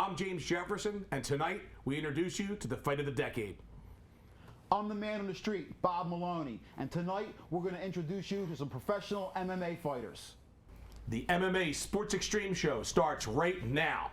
I'm James Jefferson, and tonight we introduce you to the fight of the decade. I'm the man on the street, Bob Meloni, and tonight we're going to introduce you to some professional MMA fighters. The MMA Sports Xtreme Show starts right now.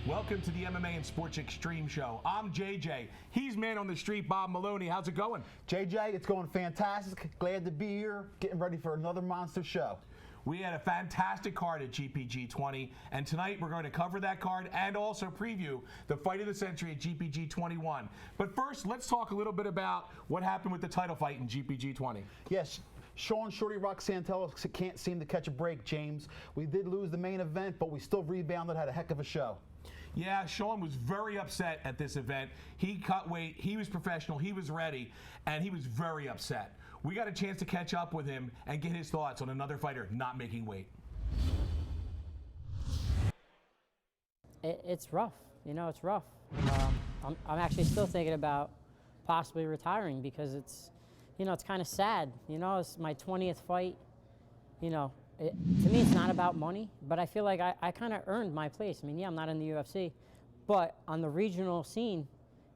Welcome to the MMA and Sports Xtreme Show. I'm JJ. He's man on the street, Bob Meloni. How's it going? JJ, it's going fantastic. Glad to be here. Getting ready for another monster show. We had a fantastic card at GPG 20, and tonight we're going to cover that card and also preview the fight of the century at GPG 21. But first, let's talk a little bit about what happened with the title fight in GPG 20. Yes. Sean "Shorty Rock" Santella can't seem to catch a break, James. We did lose the main event, but we still rebounded, had a heck of a show. Yeah, Sean was very upset at this event. He cut weight, he was professional, he was ready, and he was very upset. We got a chance to catch up with him and get his thoughts on another fighter not making weight. It's rough, you know, it's rough. I'm actually still thinking about possibly retiring because it's, you know, it's kind of sad. You know, it's my 20th fight. You know, to me, it's not about money, but I feel like I kind of earned my place. I mean, yeah, I'm not in the UFC, but on the regional scene,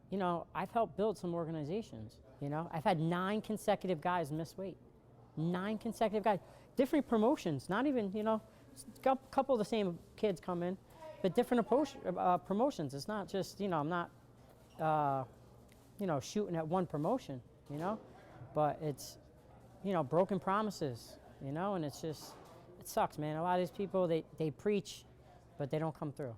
you know, I've helped build some organizations. You know, I've had 9 consecutive guys miss weight. 9 consecutive guys. Different promotions, not even, you know, a couple of the same kids come in, but different promotions. It's not just, you know, I'm not, you know, shooting at one promotion, you know, but it's, you know, broken promises, you know, and it's just, it sucks, man. A lot of these people, they preach, but they don't come through.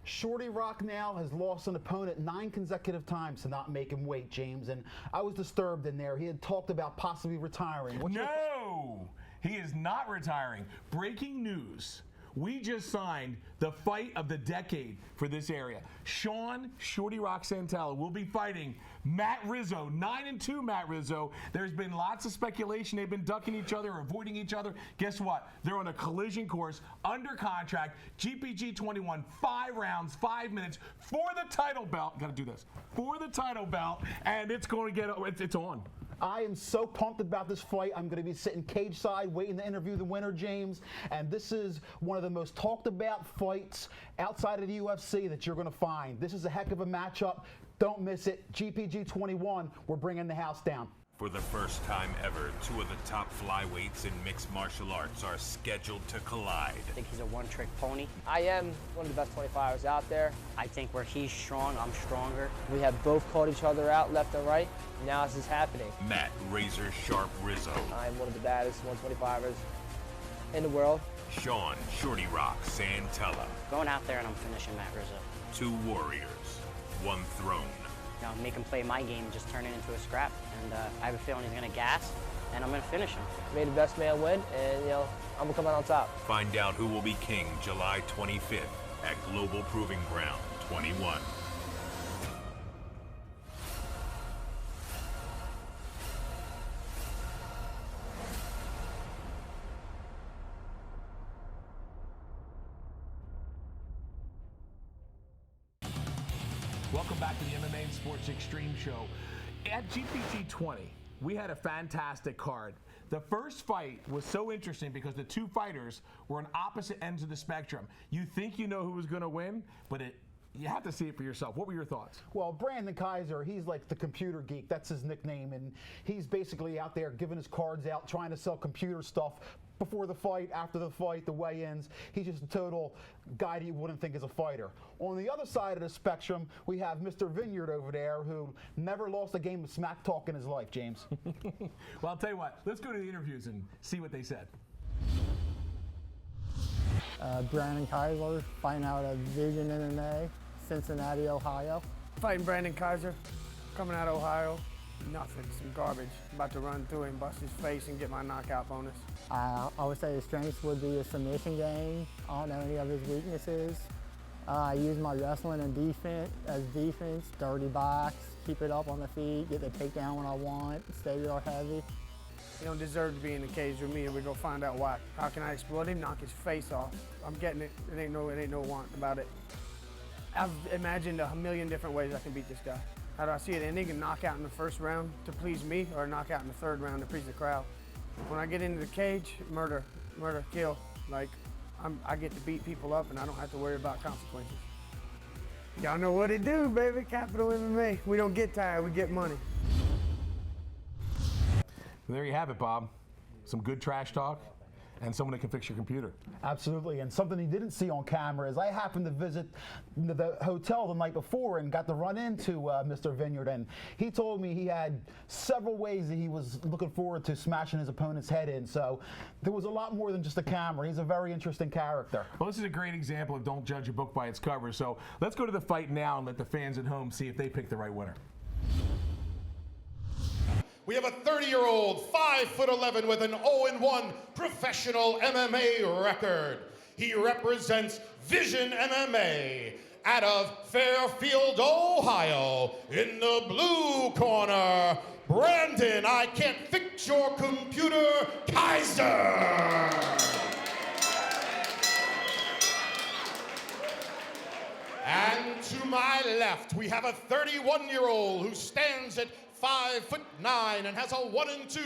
Shorty Rock now has lost an opponent 9 consecutive times to not make him weight, James, and I was disturbed in there. He had talked about possibly retiring. No, he is not retiring. Breaking news. We just signed the fight of the decade for this area. Sean "Shorty Rock" Santella will be fighting Matt Rizo, 9-2 Matt Rizo. There's been lots of speculation. They've been ducking each other, avoiding each other. Guess what? They're on a collision course, under contract, GPG 21, 5 rounds, 5 minutes, for the title belt. Got to do this. For the title belt, and it's going to get, it's on. I am so pumped about this fight. I'm going to be sitting cage side waiting to interview the winner, James. And this is one of the most talked about fights outside of the UFC that you're going to find. This is a heck of a matchup. Don't miss it. GPG 21, we're bringing the house down. For the first time ever, 2 of the top flyweights in mixed martial arts are scheduled to collide. I think he's a one-trick pony. I am one of the best 25ers out there. I think where he's strong, I'm stronger. We have both called each other out left and right. Now this is happening. Matt Razor Sharp Rizzo. I'm one of the baddest 125ers in the world. Sean "Shorty Rock" Santella. Going out there and I'm finishing Matt Rizzo. 2 warriors, 1 throne. You know, make him play my game, just turn it into a scrap. And I have a feeling he's going to gas, and I'm going to finish him. May the best man win, and, you know, I'm going to come out on top. Find out who will be king July 25th at Global Proving Ground 21. Welcome back to the MMA and Sports Xtreme Show. At GPG 20, we had a fantastic card. The first fight was so interesting because the 2 fighters were on opposite ends of the spectrum. You think you know who was going to win, but you have to see it for yourself. What were your thoughts? Well, Brandon Kaiser, he's like the computer geek. That's his nickname, and he's basically out there giving his cards out, trying to sell computer stuff before the fight, after the fight, the weigh-ins. He's just a total guy that you wouldn't think is a fighter. On the other side of the spectrum, we have Mr. Vineyard over there, who never lost a game of smack talk in his life, James. Well, I'll tell you what, let's go to the interviews and see what they said. Brandon Kaiser, fighting out of Vision MMA, Cincinnati, Ohio. Fighting Brandon Kaiser, coming out of Ohio. Nothing, some garbage. About to run through him, bust his face, and get my knockout bonus. I would say his strengths would be his submission game. I don't know any of his weaknesses. I use my wrestling and defense as defense, dirty box, keep it up on the feet, get the takedown when I want, stay real heavy. He don't deserve to be in the cage with me, and we're gonna find out why. How can I exploit him? Knock his face off. I'm getting it. It ain't no want about it. I've imagined a million different ways I can beat this guy. How do I see it ending? A knockout in the first round to please me, or a knockout in the third round to please the crowd. When I get into the cage, murder, kill. Like, I get to beat people up, and I don't have to worry about consequences. Y'all know what it do, baby. Capital MMA. We don't get tired, we get money. There you have it, Bob. Some good trash talk and someone that can fix your computer. Absolutely, and something he didn't see on camera is I happened to visit the hotel the night before and got to run into Mr. Vineyard, and he told me he had several ways that he was looking forward to smashing his opponent's head in, so there was a lot more than just a camera. He's a very interesting character. Well, this is a great example of don't judge a book by its cover, so let's go to the fight now and let the fans at home see if they pick the right winner. We have a 30-year-old, 5'11" with an 0-1 professional MMA record. He represents Vision MMA out of Fairfield, Ohio. In the blue corner, Brandon, I can't fix your computer, Kaiser. And to my left, we have a 31-year-old who stands at 5'9" and has a 1-2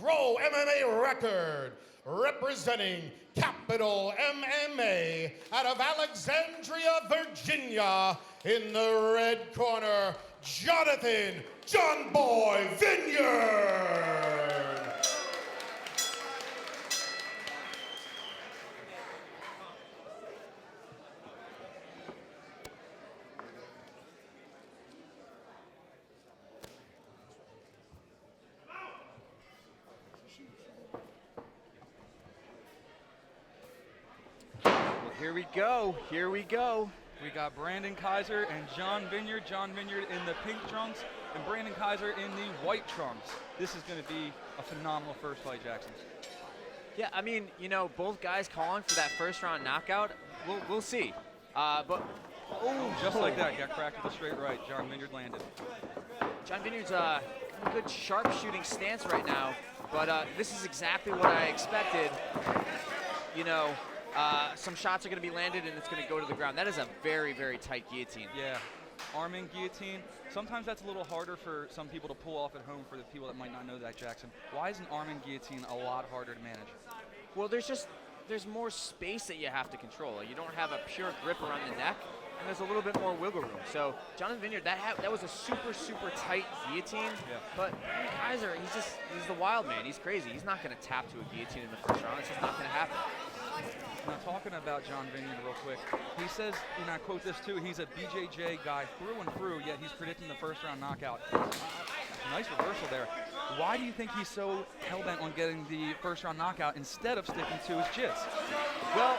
pro MMA record, representing Capital MMA out of Alexandria, Virginia. In the red corner, Jonathan John Boy Vineyard. Here we go. We got Brandon Kaiser and John Vineyard. John Vineyard in the pink trunks and Brandon Kaiser in the white trunks. This is going to be a phenomenal first fight, Jackson. Yeah, I mean, you know, both guys calling for that first round knockout. We'll see. Just like that, got cracked with a straight right. John Vineyard landed. John Vineyard's a good sharp shooting stance right now, but this is exactly what I expected. You know, some shots are going to be landed and it's going to go to the ground. That is a very, very tight guillotine. Yeah, arming guillotine. Sometimes that's a little harder for some people to pull off at home for the people that might not know that, Jackson. Why is an arming guillotine a lot harder to manage? Well, there's more space that you have to control. You don't have a pure grip around the neck, and there's a little bit more wiggle room. So Jonathan Vineyard, that was a super, super tight guillotine. Yeah. But Kaiser, he's the wild man. He's crazy. He's not going to tap to a guillotine in the first round. It's just not going to happen. Now, talking about John Vineyard real quick, he says, and I quote this too, he's a BJJ guy through and through, yet he's predicting the first round knockout. Nice reversal there. Why do you think he's so hell-bent on getting the first round knockout instead of sticking to his jits? Well,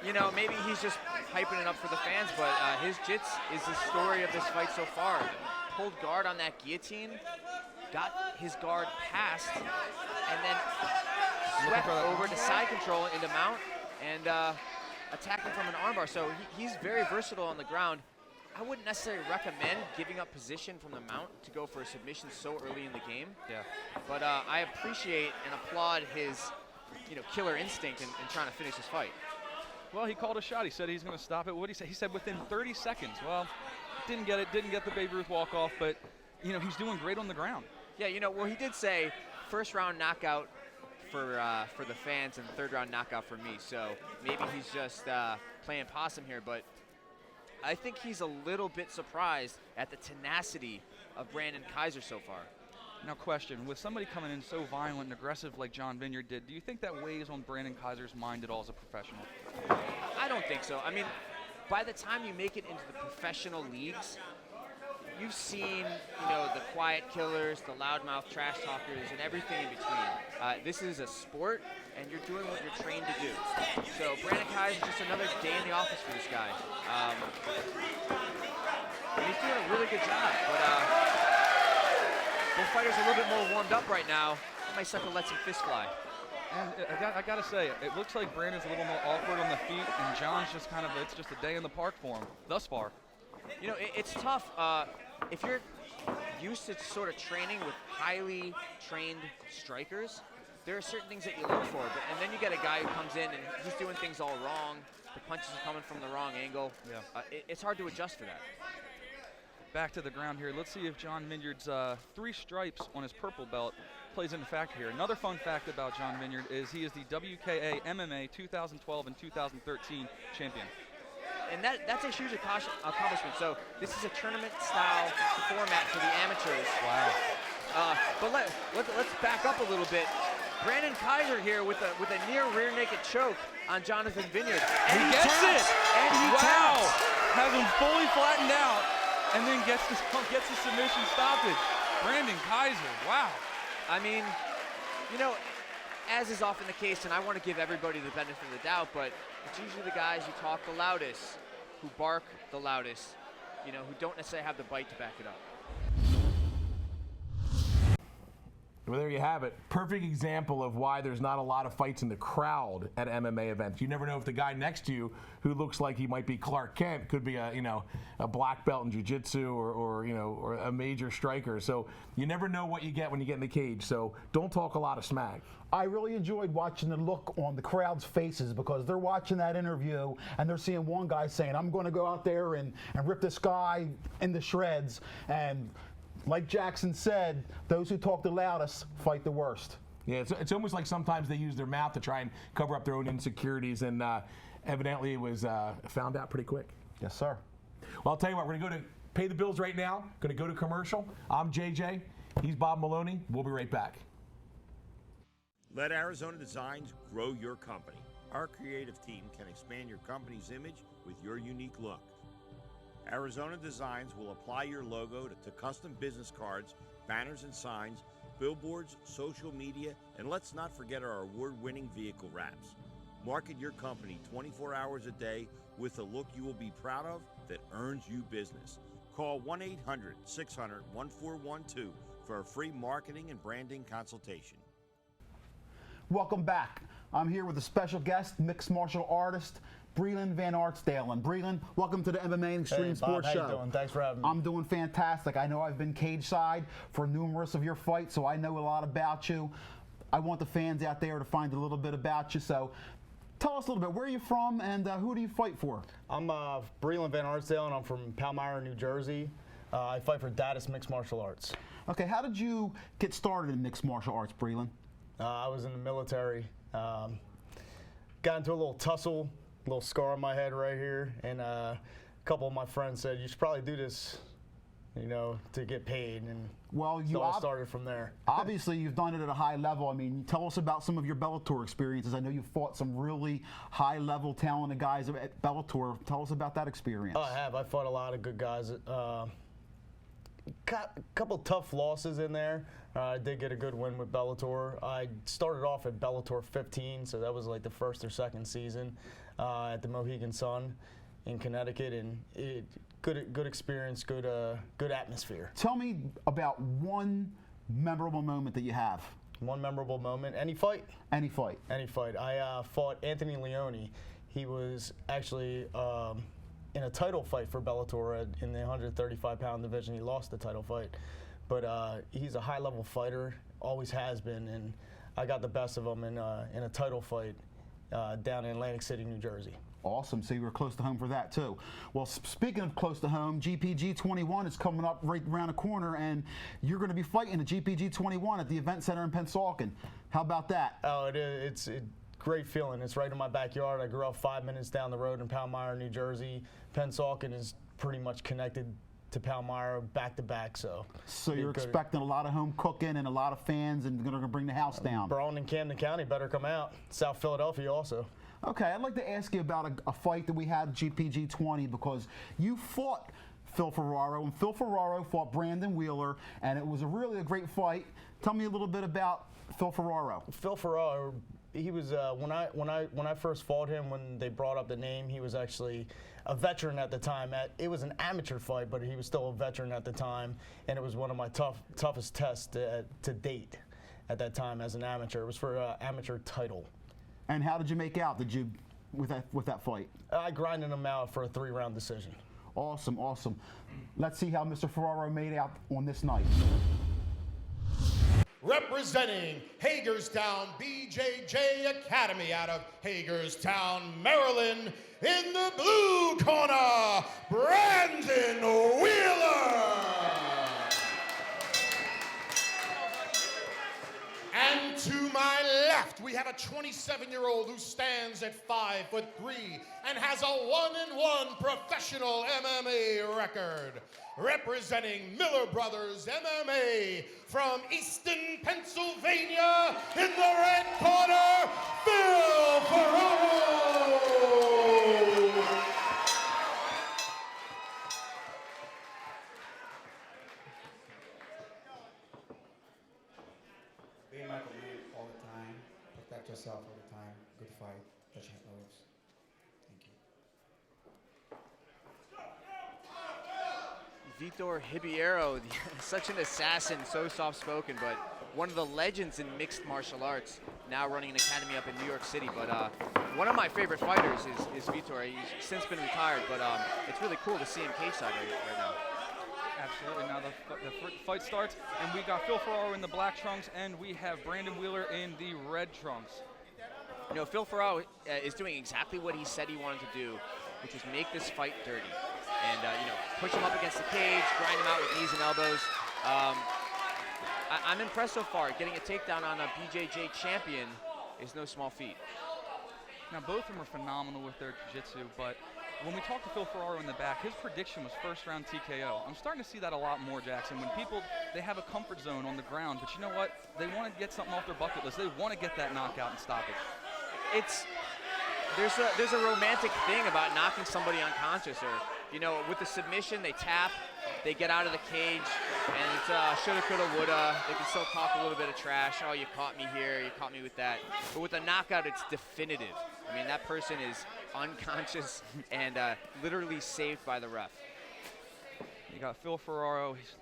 you know, maybe he's just hyping it up for the fans, but his jits is the story of this fight so far. Pulled guard on that guillotine, got his guard passed, and then swept over to side control into mount and attacking from an armbar. So he's very versatile on the ground. I wouldn't necessarily recommend giving up position from the mount to go for a submission so early in the game. Yeah. But I appreciate and applaud his, killer instinct in trying to finish his fight. Well, he called a shot. He said he's going to stop it. What did he say? He said within 30 seconds. Well, didn't get it. Didn't get the Babe Ruth walk-off, but, he's doing great on the ground. Yeah, well, he did say first round knockout for the fans and third round knockout for me. So maybe he's just playing possum here, but I think he's a little bit surprised at the tenacity of Brandon Kaiser so far. Now, question, with somebody coming in so violent and aggressive like John Vineyard did, do you think that weighs on Brandon Kaiser's mind at all as a professional? I don't think so. I mean, by the time you make it into the professional leagues, you've seen, the quiet killers, the loudmouth trash talkers, and everything in between. This is a sport, and you're doing what you're trained to do. So Brandon Kaiser is just another day in the office for this guy. And he's doing a really good job, but both fighters are a little bit more warmed up right now. I might start to let some fists fly. And I gotta say, it looks like Brandon's a little more awkward on the feet, and John's just it's just a day in the park for him, thus far. It's tough. If you're used to sort of training with highly trained strikers, there are certain things that you look for, and then you get a guy who comes in and he's doing things all wrong. The punches are coming from the wrong angle. Yeah. It's hard to adjust for that. Back to the ground here. Let's see if John Vineyard's 3 stripes on his purple belt plays into factor here. Another fun fact about John Vineyard is he is the WKA MMA 2012 and 2013 champion. And that's a huge accomplishment. So this is a tournament-style format for the amateurs. Wow. But let's back up a little bit. Brandon Kaiser here with a near rear naked choke on Jonathan Vineyard. And he gets it! And he wow! taps. Has him fully flattened out, and then gets the submission stoppage. Brandon Kaiser, wow. I mean, as is often the case, and I want to give everybody the benefit of the doubt, but it's usually the guys who talk the loudest, who bark the loudest, who don't necessarily have the bite to back it up. Well, there you have it. Perfect example of why there's not a lot of fights in the crowd at MMA events. You never know if the guy next to you, who looks like he might be Clark Kent, could be a black belt in jiu-jitsu or a major striker. So you never know what you get when you get in the cage. So don't talk a lot of smack. I really enjoyed watching the look on the crowd's faces because they're watching that interview and they're seeing one guy saying, I'm going to go out there and rip this guy in the shreds. And like Jackson said, those who talk the loudest fight the worst. Yeah, it's almost like sometimes they use their mouth to try and cover up their own insecurities, and evidently it was found out pretty quick. Yes, sir. Well, I'll tell you what, we're going to go to pay the bills right now. Going to go to commercial. I'm JJ. He's Bob Meloni. We'll be right back. Let Arizona Designs grow your company. Our creative team can expand your company's image with your unique look. Arizona Designs will apply your logo to custom business cards, banners and signs, billboards, social media, and let's not forget our award-winning vehicle wraps. Market your company 24 hours a day with a look you will be proud of that earns you business. Call 1-800-600-1412 for a free marketing and branding consultation. Welcome back. I'm here with a special guest, mixed martial artist, Brylan VanArtsdalen. Brylan, welcome to the MMA Xtreme Sports Show. How you doing? Thanks for having me. I'm doing fantastic. I know I've been cage side for numerous of your fights, so I know a lot about you. I want the fans out there to find a little bit about you. So tell us a little bit. Where are you from, and who do you fight for? I'm Brylan VanArtsdalen. I'm from Palmyra, New Jersey. I fight for Datus Mixed Martial Arts. Okay, how did you get started in mixed martial arts, Brylan? I was in the military. Got into a little tussle. Little scar on my head right here, and a couple of my friends said you should probably do this, to get paid, and well, you so I started from there. Obviously, you've done it at a high level. I mean, tell us about some of your Bellator experiences. I know you fought some really high-level, talented guys at Bellator. Tell us about that experience. Oh, I have. I fought a lot of good guys. Got a couple tough losses in there. I did get a good win with Bellator. I started off at Bellator 15, so that was like the first or second season. At the Mohegan Sun in Connecticut, and good experience, good atmosphere. Tell me about one memorable moment that you have. One memorable moment. Any fight? Any fight. Any fight. I fought Anthony Leone. He was actually in a title fight for Bellator in the 135-pound division. He lost the title fight, but he's a high-level fighter, always has been, and I got the best of him in a title fight down in Atlantic City, New Jersey. Awesome. So you were close to home for that, too. Well, speaking of close to home, GPG 21 is coming up right around the corner, and you're going to be fighting at GPG 21 at the Event Center in Pennsauken. How about that? Oh, it is. It's a great feeling. It's right in my backyard. I grew up 5 minutes down the road in Palmyra, New Jersey. Pennsauken is pretty much connected to Palmyra back to back, so you're expecting a lot of home cooking and a lot of fans, and they're going to bring the house down. Braun and Camden County better come out. South Philadelphia also. Okay, I'd like to ask you about a fight that we had at GPG 20 because you fought Phil Ferraro, and Phil Ferraro fought Brandon Wheeler, and it was really a great fight. Tell me a little bit about Phil Ferraro. Phil Ferraro, he was when I first fought him, when they brought up the name, he was actually a veteran at the time. It was an amateur fight, but he was still a veteran at the time, and it was one of my toughest tests to date at that time as an amateur. It was for an amateur title. And how did you make out? Did you with that fight? I grinded him out for a 3-round decision. Awesome, awesome. Let's see how Mr. Ferraro made out on this night. Representing Hagerstown BJJ Academy out of Hagerstown, Maryland, in the blue corner, Brandon Wheeler. And to my left, we have a 27-year-old who stands at 5'3" and has a 1-1 professional MMA record. Representing Miller Brothers MMA from Easton, Pennsylvania, in the red corner, Phil Ferraro. Be Michael Mann all the time. Protect yourself all the time. Good fight. Touch your moves. Thank you. Vitor Ribeiro, such an assassin, so soft-spoken, but one of the legends in mixed martial arts, now running an academy up in New York City. But one of my favorite fighters is Vitor. He's since been retired, but it's really cool to see him cage side right now. Absolutely. Now the fight starts, and we got Phil Ferraro in the black trunks, and we have Brandon Wheeler in the red trunks. You know, Phil Ferraro is doing exactly what he said he wanted to do, which was make this fight dirty. And, you know, push him up against the cage, grind him out with knees and elbows. I'm impressed so far. Getting a takedown on a BJJ champion is no small feat. Now, both of them are phenomenal with their jiu-jitsu, but when we talked to Phil Ferraro in the back, his prediction was first-round TKO. I'm starting to see that a lot more, Jackson. When people, they have a comfort zone on the ground, but you know what? They want to get something off their bucket list. They want to get that knockout and stop it. There's a romantic thing about knocking somebody unconscious, or, you know, with the submission, they tap, they get out of the cage, and it's shoulda, coulda, woulda. They can still talk a little bit of trash. Oh, you caught me here, you caught me with that. But with a knockout, it's definitive. I mean, that person is unconscious and literally saved by the ref. You got Phil Ferraro. He's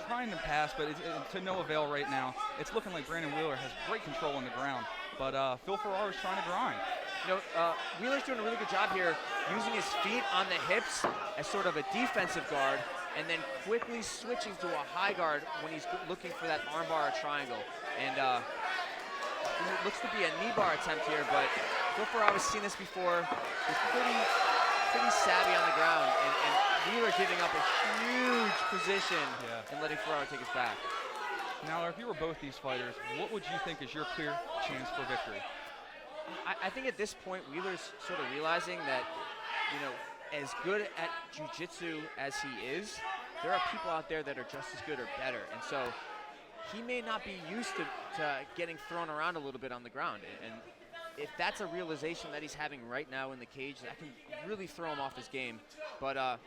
trying to pass, but it's to no avail right now. It's looking like Brandon Wheeler has great control on the ground, but Phil Ferraro is trying to grind. You know, Wheeler's doing a really good job here, using his feet on the hips as sort of a defensive guard, and then quickly switching to a high guard when he's looking for that armbar or triangle. And it looks to be a knee bar attempt here, but Phil Ferraro has seen this before. He's pretty savvy on the ground, and Wheeler giving up a huge position and letting Ferraro take his back. Now, if you were both these fighters, what would you think is your clear chance for victory? I think at this point, Wheeler's sort of realizing that, you know, as good at jiu-jitsu as he is, there are people out there that are just as good or better. And so he may not be used to getting thrown around a little bit on the ground. And if that's a realization that he's having right now in the cage, that can really throw him off his game. But I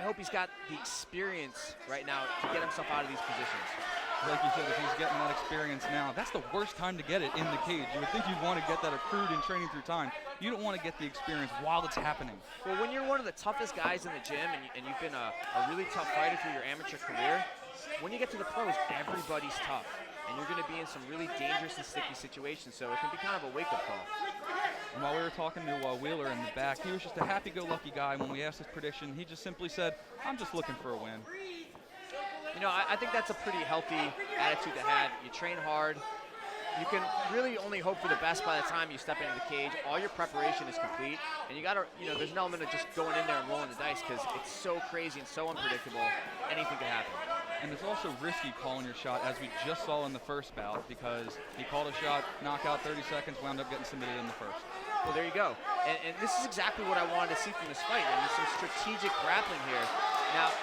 hope he's got the experience right now to get himself out of these positions. Like you said, if he's getting that experience now, that's the worst time to get it in the cage. You would think you'd want to get that accrued in training through time. You don't want to get the experience while it's happening. Well, when you're one of the toughest guys in the gym and you've been a really tough fighter through your amateur career, when you get to the pros, everybody's tough. And you're going to be in some really dangerous and sticky situations, so it can be kind of a wake-up call. And while we were talking to Wheeler in the back, he was just a happy-go-lucky guy. When we asked his prediction, he just simply said, I'm just looking for a win. You know, I think that's a pretty healthy attitude to have. You train hard. You can really only hope for the best by the time you step into the cage. All your preparation is complete, and you got to, you know, there's an element of just going in there and rolling the dice because it's so crazy and so unpredictable. Anything can happen. And it's also risky calling your shot, as we just saw in the first bout, because he called a shot, knockout 30 seconds, wound up getting submitted in the first. Well, there you go. And this is exactly what I wanted to see from this fight. I mean, some strategic grappling here. Now,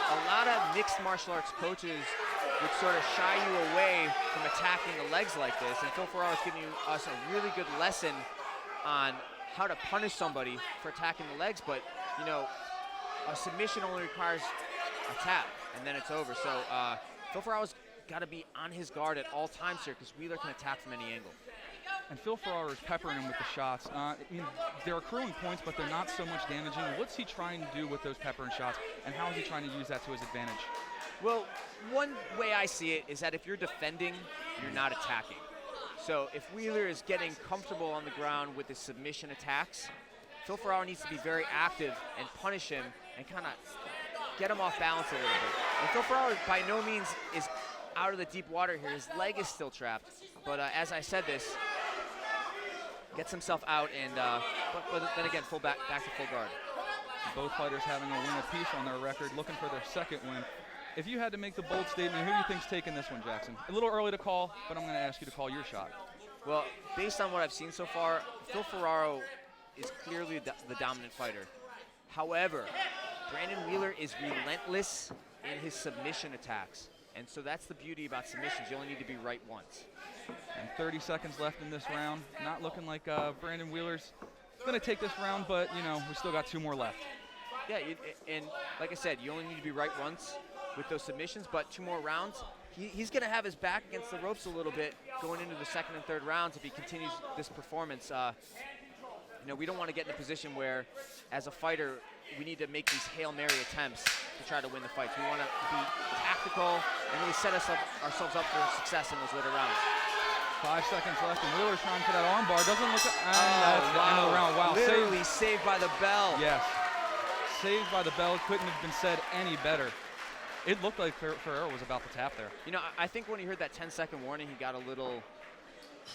a lot of mixed martial arts coaches would sort of shy you away from attacking the legs like this, and Phil Ferraro is giving us a really good lesson on how to punish somebody for attacking the legs. But, you know, a submission only requires a tap, and then it's over. So Phil Ferraro's got to be on his guard at all times here because Wheeler can attack from any angle. And Phil Ferraro is peppering him with the shots. They're accruing points, but they're not so much damaging. What's he trying to do with those peppering shots, and how is he trying to use that to his advantage? Well, one way I see it is that if you're defending, you're not attacking. So if Wheeler is getting comfortable on the ground with his submission attacks, Phil Ferraro needs to be very active and punish him and kind of get him off balance a little bit. And Phil Ferraro by no means is out of the deep water here. His leg is still trapped. But as I said this, gets himself out and but then again, back to full guard. Both fighters having a win apiece on their record, looking for their second win. If you had to make the bold statement, who do you think's taking this one, Jackson? A little early to call, but I'm going to ask you to call your shot. Well, based on what I've seen so far, Phil Ferraro is clearly the dominant fighter. However, Brandon Wheeler is relentless in his submission attacks. And so that's the beauty about submissions. You only need to be right once. And 30 seconds left in this round. Not looking like Brandon Wheeler's going to take this round, but, you know, we still got 2 more left. Yeah, and like I said, you only need to be right once with those submissions, but 2 more rounds. He's going to have his back against the ropes a little bit going into the second and third rounds if he continues this performance. You know, we don't want to get in a position where, as a fighter, we need to make these Hail Mary attempts to try to win the fights. We want to be tactical and really set ourselves up for success in those later rounds. 5 seconds left, and Wheeler's trying for that arm bar. Doesn't look that's the end of the round. Wow. Literally saved by the bell. Yes. Saved by the bell. Couldn't have been said any better. It looked like Ferraro was about to tap there. You know, I think when he heard that 10-second warning, he got a little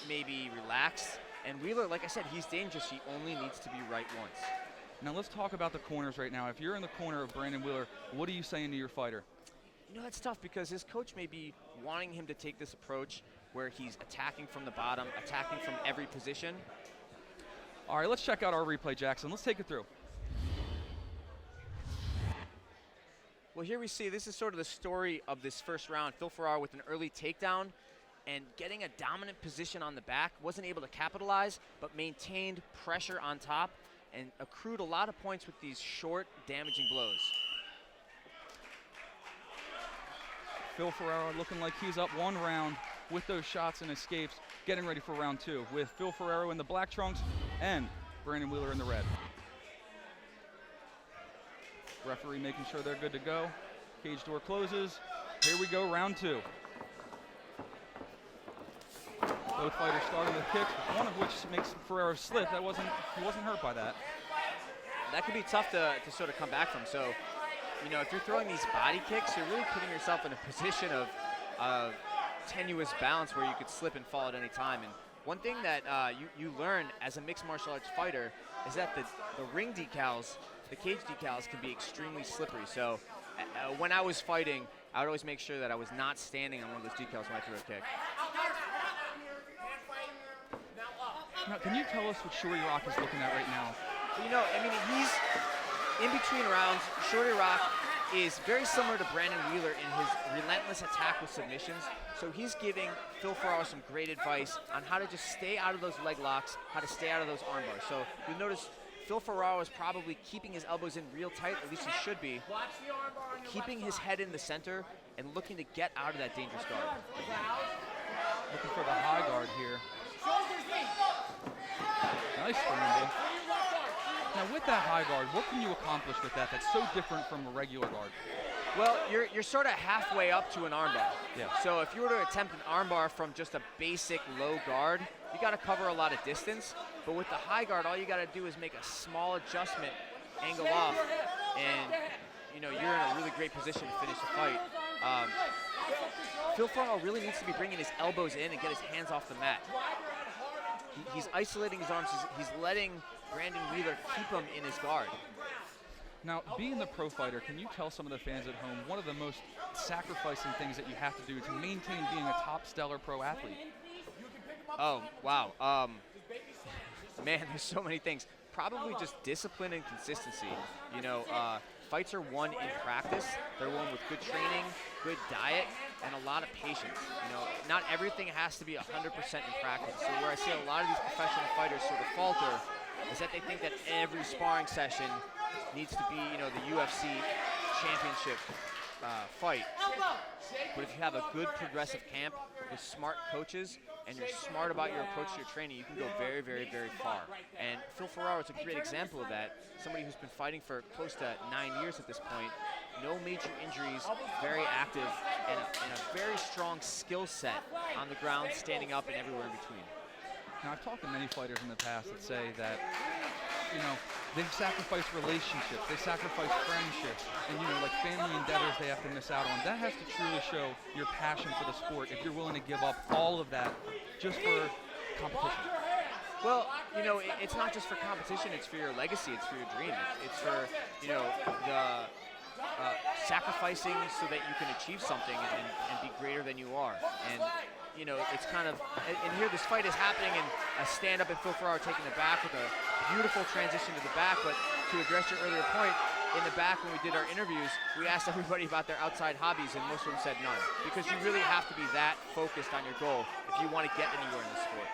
maybe relaxed. And Wheeler, like I said, he's dangerous. He only needs to be right once. Now let's talk about the corners right now. If you're in the corner of Brandon Wheeler, what are you saying to your fighter? You know, it's tough because his coach may be wanting him to take this approach where he's attacking from the bottom, attacking from every position. All right, let's check out our replay, Jackson. Let's take it through. Well, here we see, this is sort of the story of this first round. Phil Ferraro with an early takedown and getting a dominant position on the back. Wasn't able to capitalize, but maintained pressure on top and accrued a lot of points with these short, damaging blows. Phil Ferraro looking like he's up 1 round with those shots and escapes, getting ready for round 2 with Phil Ferraro in the black trunks and Brandon Wheeler in the red. Referee making sure they're good to go. Cage door closes. Here we go, round 2. Both fighters starting with kicks, one of which makes Ferraro slip. He wasn't hurt by that. That could be tough to sort of come back from. So, you know, if you're throwing these body kicks, you're really putting yourself in a position of tenuous balance where you could slip and fall at any time. And one thing that you learn as a mixed martial arts fighter is that the ring decals, the cage decals, can be extremely slippery. So when I was fighting, I would always make sure that I was not standing on one of those decals when I threw a kick. Now, can you tell us what Shorty Rock is looking at right now? You know, I mean, he's in between rounds. Shorty Rock is very similar to Brandon Wheeler in his relentless attack with submissions. So he's giving Phil Ferraro some great advice on how to just stay out of those leg locks, how to stay out of those arm bars. So you'll notice Phil Ferraro is probably keeping his elbows in real tight, at least he should be, keeping his head in the center and looking to get out of that dangerous guard. Looking for the high guard here. Nice scramble. Now with that high guard, what can you accomplish with that that's so different from a regular guard? Well, you're sort of halfway up to an armbar. Yeah. So if you were to attempt an armbar from just a basic low guard, you got to cover a lot of distance. But with the high guard, all you got to do is make a small adjustment, angle off, and you know you're in a really great position to finish the fight. Phil Ferraro really needs to be bringing his elbows in and get his hands off the mat. He's isolating his arms. He's letting Brandon Wheeler keep him in his guard. Now, being the pro fighter, can you tell some of the fans at home one of the most sacrificing things that you have to do to maintain being a top stellar pro athlete? Oh, wow. Man, there's so many things. Probably just discipline and consistency. You know, fights are won in practice. They're won with good training, good diet, and a lot of patience. You know, not everything has to be 100% in practice. So where I see a lot of these professional fighters sort of falter is that they think that every sparring session needs to be, you know, the UFC championship fight. But if you have a good progressive camp with smart coaches and you're smart about your approach to your training, you can go very, very, very far. And Phil Ferraro is a great example of that. Somebody who's been fighting for close to 9 years at this point, no major injuries, very active, and a very strong skill set on the ground, standing up and everywhere in between. Now, I've talked to many fighters in the past that say that, you know, they sacrifice relationships, they sacrifice friendships, and, you know, like family endeavors they have to miss out on. That has to truly show your passion for the sport if you're willing to give up all of that just for competition. Well, you know, it's not just for competition, it's for your legacy, it's for your dream. It's for, you know, the sacrificing so that you can achieve something and be greater than you are. And, you know, it's kind of, and here this fight is happening, and a stand-up and Phil Ferraro taking the back with a beautiful transition to the back. But to address your earlier point, in the back when we did our interviews, we asked everybody about their outside hobbies, and most of them said none. Because you really have to be that focused on your goal if you want to get anywhere in the sport.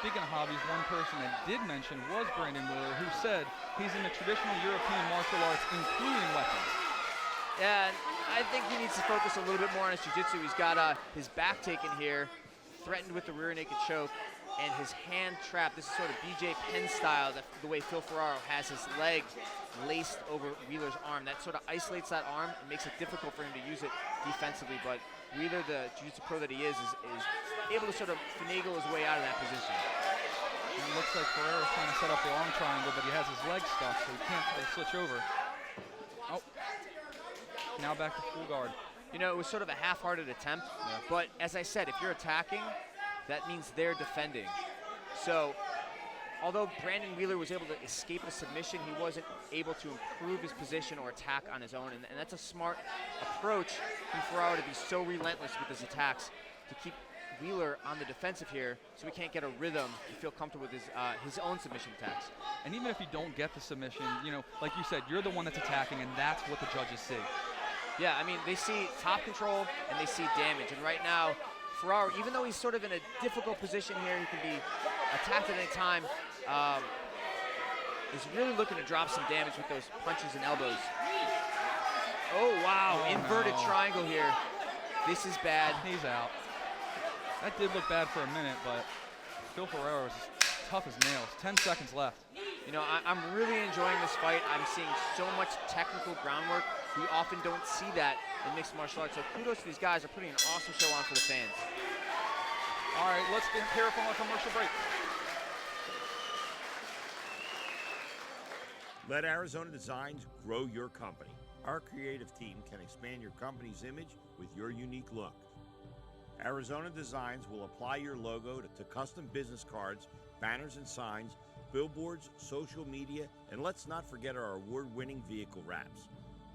Speaking of hobbies, one person that did mention was Brandon Wheeler, who said he's into traditional European martial arts, including weapons. Yeah, and I think he needs to focus a little bit more on his jiu-jitsu. He's got his back taken here, threatened with the rear naked choke, and his hand trapped. This is sort of BJ Penn style, the way Phil Ferraro has his leg laced over Wheeler's arm. That sort of isolates that arm and makes it difficult for him to use it defensively. But Wheeler, the jiu-jitsu pro that he is able to sort of finagle his way out of that position. And it looks like Ferraro's trying to set up the arm triangle, but he has his leg stuck, so he can't switch over. Oh. Now back to full guard. You know, it was sort of a half-hearted attempt, but as I said, if you're attacking, that means they're defending. So, although Brandon Wheeler was able to escape a submission, he wasn't able to improve his position or attack on his own, and that's a smart approach from Ferraro to be so relentless with his attacks to keep Wheeler on the defensive here, so he can't get a rhythm and feel comfortable with his own submission attacks. And even if you don't get the submission, you know, like you said, you're the one that's attacking, and that's what the judges see. Yeah, I mean, they see top control and they see damage. And right now, Ferraro, even though he's sort of in a difficult position here, he can be attacked at any time, is really looking to drop some damage with those punches and elbows. Oh, wow, inverted triangle here. This is bad. He's out. That did look bad for a minute, but Phil Ferraro is tough as nails. 10 seconds left. You know, I'm really enjoying this fight. I'm seeing so much technical groundwork. We often don't see that in mixed martial arts. So kudos to these guys. They're putting an awesome show on for the fans. All right, let's hear it from a commercial break. Let Arizona Designs grow your company. Our creative team can expand your company's image with your unique look. Arizona Designs will apply your logo to custom business cards, banners and signs, billboards, social media, and let's not forget our award-winning vehicle wraps.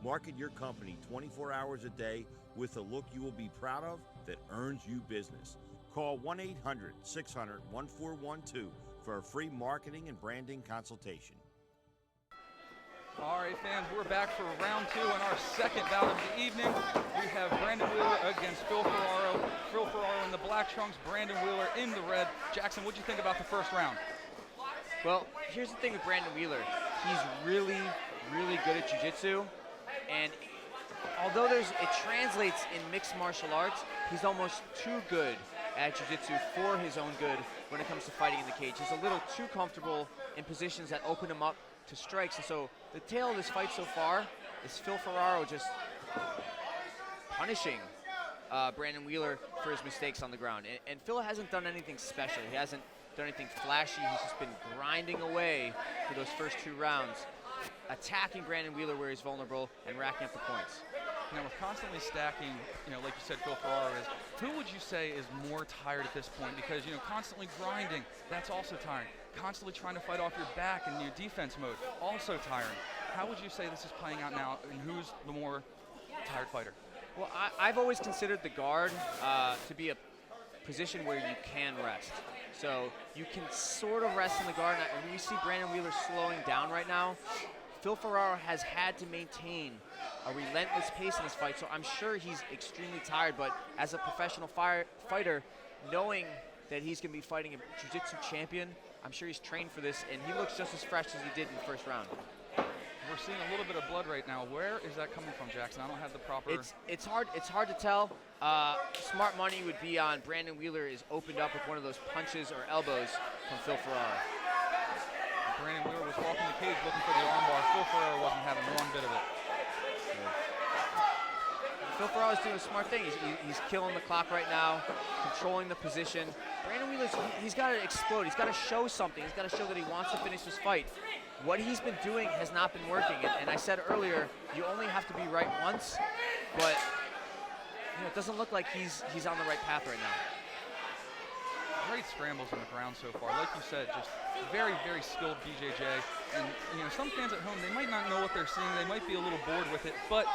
Market your company 24 hours a day with a look you will be proud of that earns you business. Call 1-800-600-1412 for a free marketing and branding consultation. All right, fans, we're back for round two in our second bout of the evening. We have Brandon Wheeler against Phil Ferraro. Phil Ferraro in the black trunks, Brandon Wheeler in the red. Jackson, what'd you think about the first round? Well, here's the thing with Brandon Wheeler. He's really, really good at jiu-jitsu. And although it translates in mixed martial arts, he's almost too good at jiu-jitsu for his own good when it comes to fighting in the cage. He's a little too comfortable in positions that open him up to strikes. And so the tale of this fight so far is Phil Ferraro just punishing Brandon Wheeler for his mistakes on the ground. And Phil hasn't done anything special. He hasn't done anything flashy. He's just been grinding away for those first two rounds, attacking Brandon Wheeler where he's vulnerable and racking up the points. Now, we're constantly stacking, you know, like you said, Phil Ferraro is. Who would you say is more tired at this point? Because, you know, constantly grinding, that's also tiring. Constantly trying to fight off your back in your defense mode, also tiring. How would you say this is playing out now, and who's the more tired fighter? Well, I've always considered the guard to be a position where you can rest. So you can sort of rest in the guard. And when you see Brandon Wheeler slowing down right now, Phil Ferraro has had to maintain a relentless pace in this fight, so I'm sure he's extremely tired, but as a professional fighter, knowing that he's going to be fighting a jiu-jitsu champion, I'm sure he's trained for this, and he looks just as fresh as he did in the first round. We're seeing a little bit of blood right now. Where is that coming from, Jackson? I don't have the proper. It's hard to tell. Smart money would be on Brandon Wheeler is opened up with one of those punches or elbows from Phil Ferraro. Brandon Wheeler was walking the cage looking for the armbar. Phil Ferraro wasn't having one bit of it. Phil Ferraro's doing a smart thing. He's killing the clock right now, controlling the position. Brandon Wheeler's, he's got to explode. He's got to show something. He's got to show that he wants to finish this fight. What he's been doing has not been working. And I said earlier, you only have to be right once, but it doesn't look like he's on the right path right now. Great scrambles on the ground so far. Like you said, just very, very skilled BJJ. And some fans at home, they might not know what they're seeing. They might be a little bored with it, but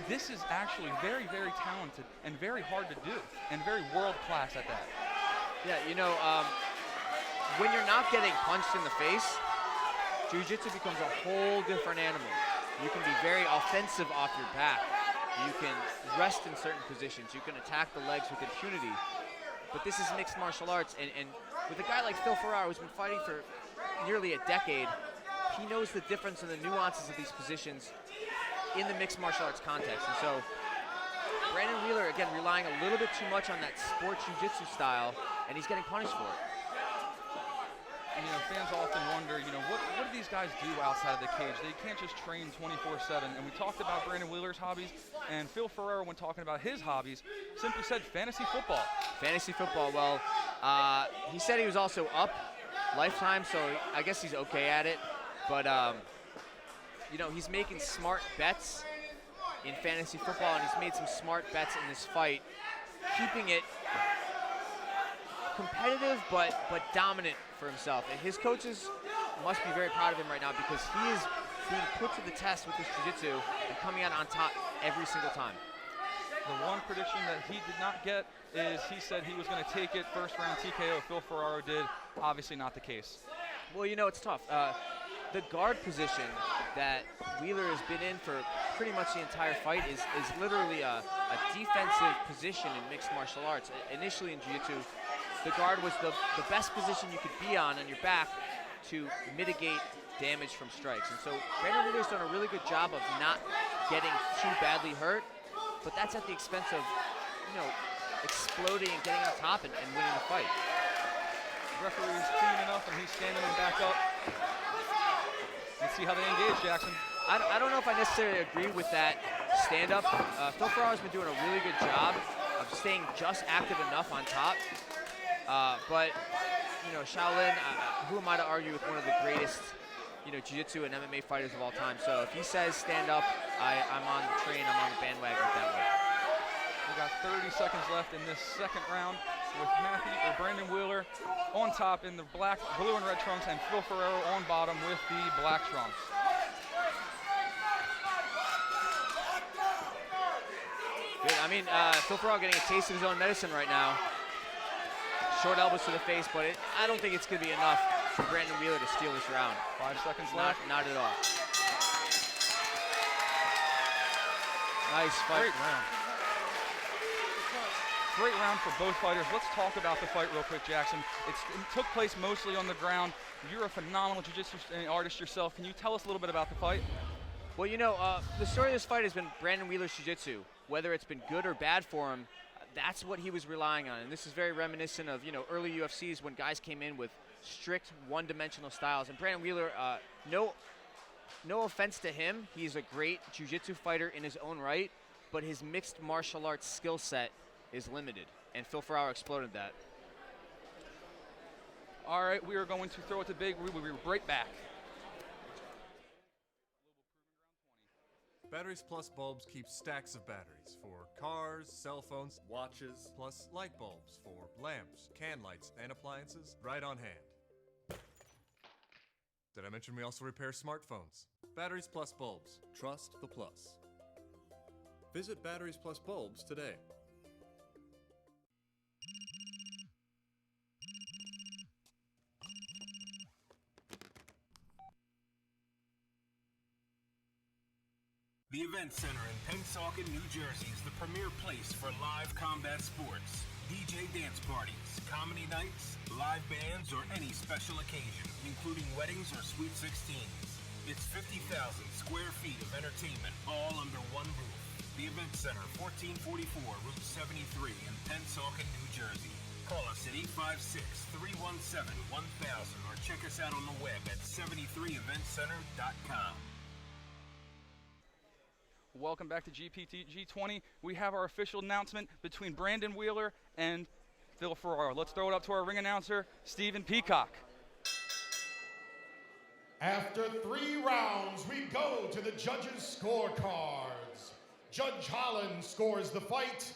this is actually very, very talented and very hard to do, and very world-class at that. Yeah, when you're not getting punched in the face, jiu-jitsu becomes a whole different animal. You can be very offensive off your back. You can rest in certain positions. You can attack the legs with impunity. But this is mixed martial arts, and with a guy like Phil Ferraro, who's been fighting for nearly a decade, he knows the difference and the nuances of these positions in the mixed martial arts context. And so Brandon Wheeler, again, relying a little bit too much on that sport jiu-jitsu style, and he's getting punished for it. Fans often wonder, what do these guys do outside of the cage? They can't just train 24/7. And we talked about Brandon Wheeler's hobbies, and Phil Ferraro, when talking about his hobbies, simply said fantasy football. Fantasy football, well, he said he was also up lifetime, so I guess he's okay at it. But, he's making smart bets in fantasy football, and he's made some smart bets in this fight, keeping it competitive but dominant for himself. And his coaches must be very proud of him right now, because he is being put to the test with his jiu-jitsu and coming out on top every single time. The one prediction that he did not get is he said he was going to take it first round TKO. Phil Ferraro did. Obviously not the case. Well, it's tough. The guard position that Wheeler has been in for pretty much the entire fight is literally a defensive position in mixed martial arts. Initially in jiu-jitsu, the guard was the best position you could be on your back to mitigate damage from strikes. And so Brandon Wheeler's done a really good job of not getting too badly hurt, but that's at the expense of, exploding and getting on top and winning the fight. The referee's clean enough, and he's standing him back up. Let's see how they engage, Jackson. I don't know if I necessarily agree with that stand-up. Phil Ferraro's been doing a really good job of staying just active enough on top. But, Shaolin, who am I to argue with one of the greatest, jiu-jitsu and MMA fighters of all time? So if he says stand up, I'm on the train, I'm on the bandwagon with that one. We got 30 seconds left in this second round with Brandon Wheeler on top in the blue and red trunks, and Phil Ferraro on bottom with the black trunks. Good. Phil Ferraro getting a taste of his own medicine right now. Short elbows to the face, but I don't think it's going to be enough for Brandon Wheeler to steal this round. 5 seconds left. Not at all. Nice fight. Great round for both fighters. Let's talk about the fight real quick, Jackson. It took place mostly on the ground. You're a phenomenal jiu-jitsu artist yourself. Can you tell us a little bit about the fight? Well, the story of this fight has been Brandon Wheeler's jiu-jitsu. Whether it's been good or bad for him, that's what he was relying on. And this is very reminiscent of, early UFCs when guys came in with strict one-dimensional styles. And Brandon Wheeler, no offense to him, he's a great jiu-jitsu fighter in his own right, but his mixed martial arts skill set is limited. And Phil Ferraro exploded that. All right, we are going to throw it to Big. We'll be right back. Batteries Plus bulbs keep stacks of batteries for cars, cell phones, watches, plus light bulbs for lamps, can lights, and appliances right on hand. Did I mention we also repair smartphones? Batteries Plus bulbs. Trust the plus. Visit Batteries Plus bulbs today. The Event Center in Pennsauken, New Jersey is the premier place for live combat sports, DJ dance parties, comedy nights, live bands, or any special occasion, including weddings or Sweet 16s. It's 50,000 square feet of entertainment all under one roof. The Event Center, 1444 Route 73 in Pennsauken, New Jersey. Call us at 856-317-1000 or check us out on the web at 73eventcenter.com. Welcome back to GPG 20. We have our official announcement between Brandon Wheeler and Phil Ferraro. Let's throw it up to our ring announcer, Stephen Peacock. After 3 rounds, we go to the judges' scorecards. Judge Holland scores the fight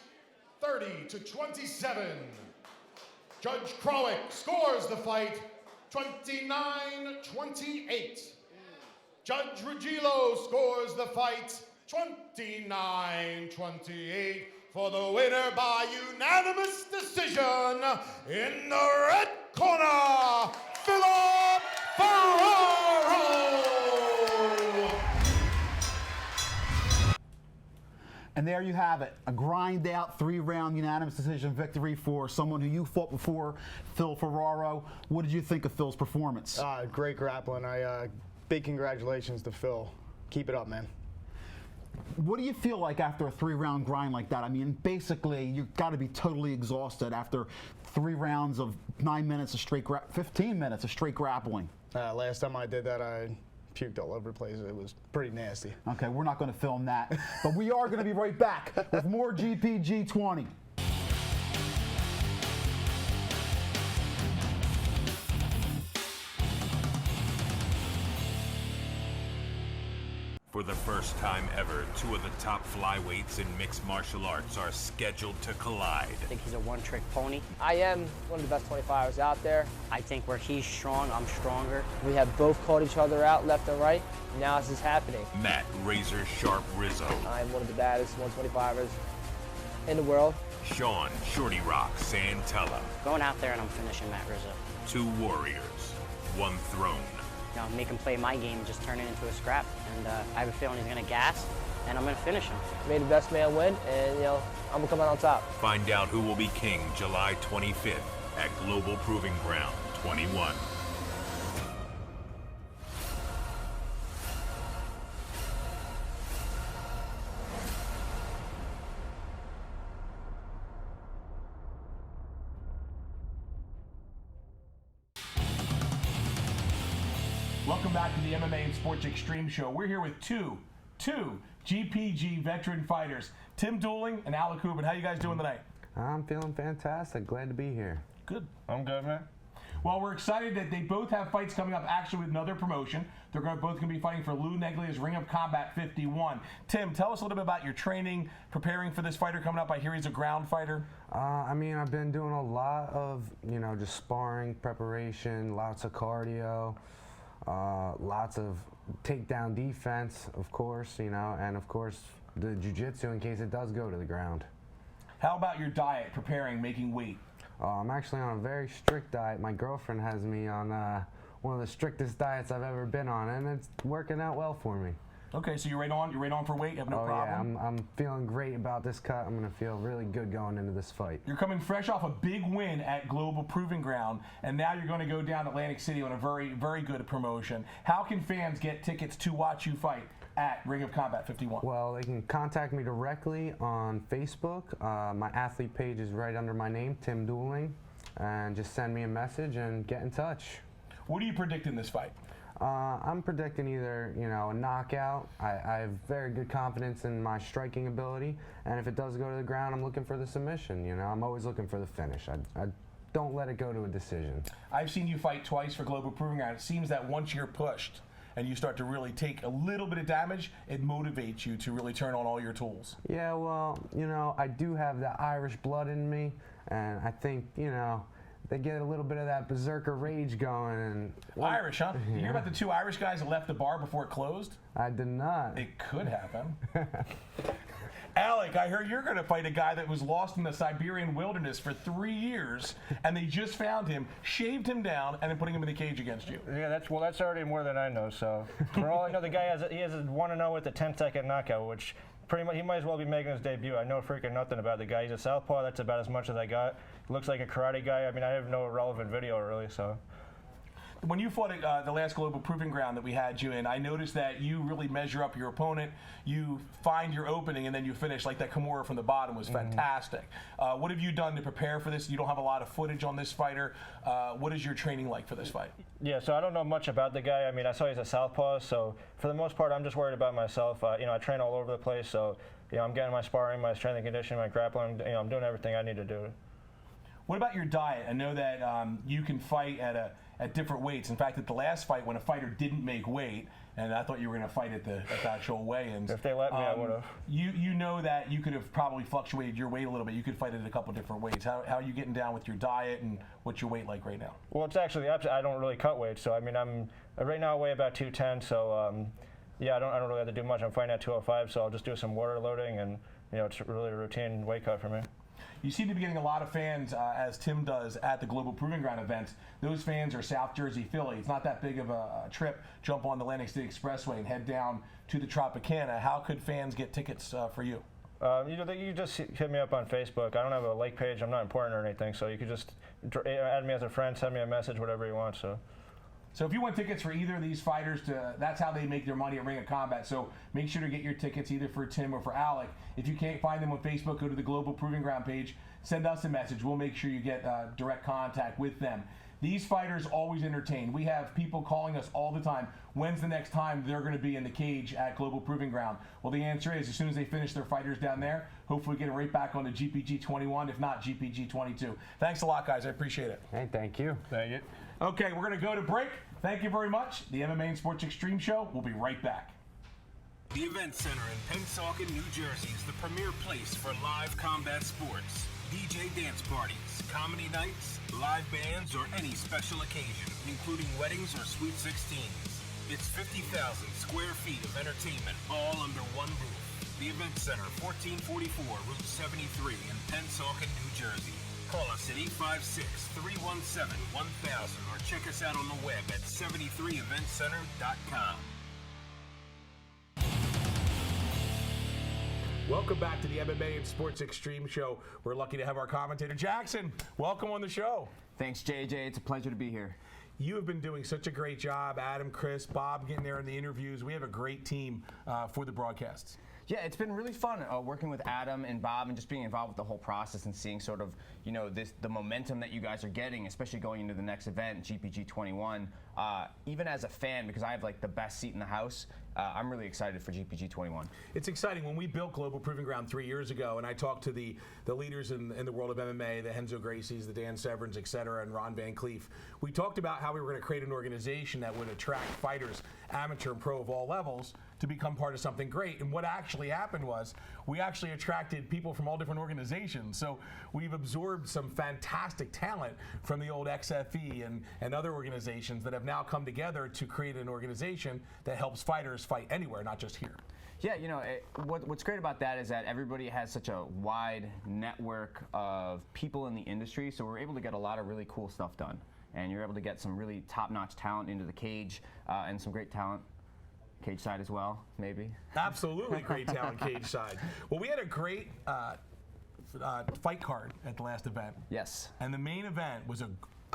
30-27. Judge Krowick scores the fight 29-28. Judge Ruggiero scores the fight 29-28 for the winner by unanimous decision in the red corner, Philip Ferraro. And there you have it, a grind-out 3-round unanimous decision victory for someone who you fought before, Phil Ferraro. What did you think of Phil's performance? Great grappling. Big congratulations to Phil. Keep it up, man. What do you feel like after a 3-round grind like that? I mean, basically, you've got to be totally exhausted after 3 rounds of 9 minutes of straight 15 minutes of straight grappling. Last time I did that, I puked all over the place. It was pretty nasty. Okay, we're not going to film that, but we are going to be right back with more GPG 20. For the first time ever, 2 of the top flyweights in mixed martial arts are scheduled to collide. I think he's a one-trick pony. I am one of the best 25ers out there. I think where he's strong, I'm stronger. We have both called each other out left and right. Now this is happening. Matt Razor Sharp Rizo. I'm one of the baddest 125ers in the world. Sean Shorty Rock Santella. Going out there and I'm finishing Matt Rizzo. 2 warriors, 1 throne. You know, make him play my game, just turn it into a scrap. And I have a feeling he's going to gas, and I'm going to finish him. Made the best man win, and, you know, I'm going to come out on top. Find out who will be king July 25th at Global Proving Ground 21. Welcome back to the MMA Sports Xtreme Show. We're here with two GPG veteran fighters, Tim Dooling and Alec Hooben. How you guys doing tonight? I'm feeling fantastic. Glad to be here. Good. I'm good, man. Well, we're excited that they both have fights coming up actually with another promotion. They're both going to be fighting for Lou Neglia's Ring of Combat 51. Tim, tell us a little bit about your training, preparing for this fighter coming up. I hear he's a ground fighter. I mean, I've been doing a lot of, just sparring, preparation, lots of cardio. Lots of takedown defense, of course, and of course the jiu-jitsu in case it does go to the ground. How about your diet, preparing, making weight? I'm actually on a very strict diet. My girlfriend has me on one of the strictest diets I've ever been on, and it's working out well for me. Okay, so you're right on for weight, you have no problem? Yeah, I'm feeling great about this cut. I'm going to feel really good going into this fight. You're coming fresh off a big win at Global Proving Ground, and now you're going to go down to Atlantic City on a very, very good promotion. How can fans get tickets to watch you fight at Ring of Combat 51? Well, they can contact me directly on Facebook. My athlete page is right under my name, Tim Dooling, and just send me a message and get in touch. What do you predict in this fight? I'm predicting either, a knockout. I have very good confidence in my striking ability, and if it does go to the ground, I'm looking for the submission. I'm always looking for the finish. I don't let it go to a decision. I've seen you fight twice for Global Proving Ground. It seems that once you're pushed and you start to really take a little bit of damage, it motivates you to really turn on all your tools. Yeah, well, I do have the Irish blood in me, and I think, they get a little bit of that berserker rage going. And Irish, huh? Yeah. You hear about the 2 Irish guys that left the bar before it closed? I did not. It could happen. Alec, I heard you're going to fight a guy that was lost in the Siberian wilderness for 3 years, and they just found him, shaved him down, and then putting him in the cage against you. Yeah, that's already more than I know. So for all I know, the guy has a 1-0 with a 10-second knockout, which pretty much he might as well be making his debut. I know freaking nothing about the guy. He's a southpaw. That's about as much as I got. Looks like a karate guy. I mean, I have no relevant video really. So when you fought at the last Global Proving Ground that we had you in, I noticed that you really measure up your opponent, you find your opening, and then you finish. Like that Kimura from the bottom was fantastic. What have you done to prepare for this? You don't have a lot of footage on this fighter. What is your training like for this fight? Yeah, so I don't know much about the guy. I mean, I saw he's a southpaw, so for the most part, I'm just worried about myself. You know, I train all over the place, so I'm getting my sparring, my strength and conditioning, my grappling. I'm doing everything I need to do. What about your diet? I know that you can fight at different weights. In fact, at the last fight, when a fighter didn't make weight, and I thought you were going to fight at the actual weigh-ins. If they let me, I would have. You know that you could have probably fluctuated your weight a little bit. You could fight at a couple different weights. How are you getting down with your diet, and what's your weight like right now? Well, it's actually I don't really cut weight, so I mean I'm right now I weigh about 210. So yeah, I don't really have to do much. I'm fighting at 205, so I'll just do some water loading, and it's really a routine weight cut for me. You seem to be getting a lot of fans, as Tim does, at the Global Proving Ground events. Those fans are South Jersey, Philly. It's not that big of a trip. Jump on the Atlantic City Expressway and head down to the Tropicana. How could fans get tickets for you? You just hit me up on Facebook. I don't have a like page. I'm not important or anything, so you could just add me as a friend, send me a message, whatever you want. So if you want tickets for either of these fighters, that's how they make their money at Ring of Combat. So make sure to get your tickets either for Tim or for Alec. If you can't find them on Facebook, go to the Global Proving Ground page. Send us a message. We'll make sure you get direct contact with them. These fighters always entertain. We have people calling us all the time. When's the next time they're going to be in the cage at Global Proving Ground? Well, the answer is as soon as they finish their fighters down there, hopefully get them right back on to GPG 21, if not GPG 22. Thanks a lot, guys. I appreciate it. Hey, thank you. Thank you. Okay, we're going to go to break. Thank you very much. The MMA Sports Xtreme Show. We'll be right back. The Event Center in Pennsauken, New Jersey is the premier place for live combat sports, DJ dance parties, comedy nights, live bands, or any special occasion, including weddings or Sweet 16s. It's 50,000 square feet of entertainment all under one roof. The Event Center, 1444 Route 73 in Pennsauken, New Jersey. Call us at 856-317-1000 or check us out on the web at 73eventcenter.com. Welcome back to the MMA and Sports Xtreme Show. We're lucky to have our commentator, Jackson. Welcome on the show. Thanks, JJ. It's a pleasure to be here. You have been doing such a great job. Adam, Chris, Bob getting there in the interviews. We have a great team for the broadcasts. Yeah, it's been really fun working with Adam and Bob and just being involved with the whole process and seeing sort of, the momentum that you guys are getting, especially going into the next event, GPG 21. Even as a fan, because I have like the best seat in the house, I'm really excited for GPG 21. It's exciting. When we built Global Proving Ground 3 years ago, and I talked to the leaders in the world of MMA, the Renzo Gracies, the Dan Severns, et cetera, and Ron Van Cleef, we talked about how we were going to create an organization that would attract fighters, amateur and pro of all levels, to become part of something great. And what actually happened was we actually attracted people from all different organizations. So we've absorbed some fantastic talent from the old XFE and other organizations that have now come together to create an organization that helps fighters fight anywhere, not just here. Yeah, what's great about that is that everybody has such a wide network of people in the industry, so we're able to get a lot of really cool stuff done. And you're able to get some really top-notch talent into the cage and some great talent cage side as well, maybe. Absolutely great talent cage side. Well, we had a great fight card at the last event. Yes. And the main event was a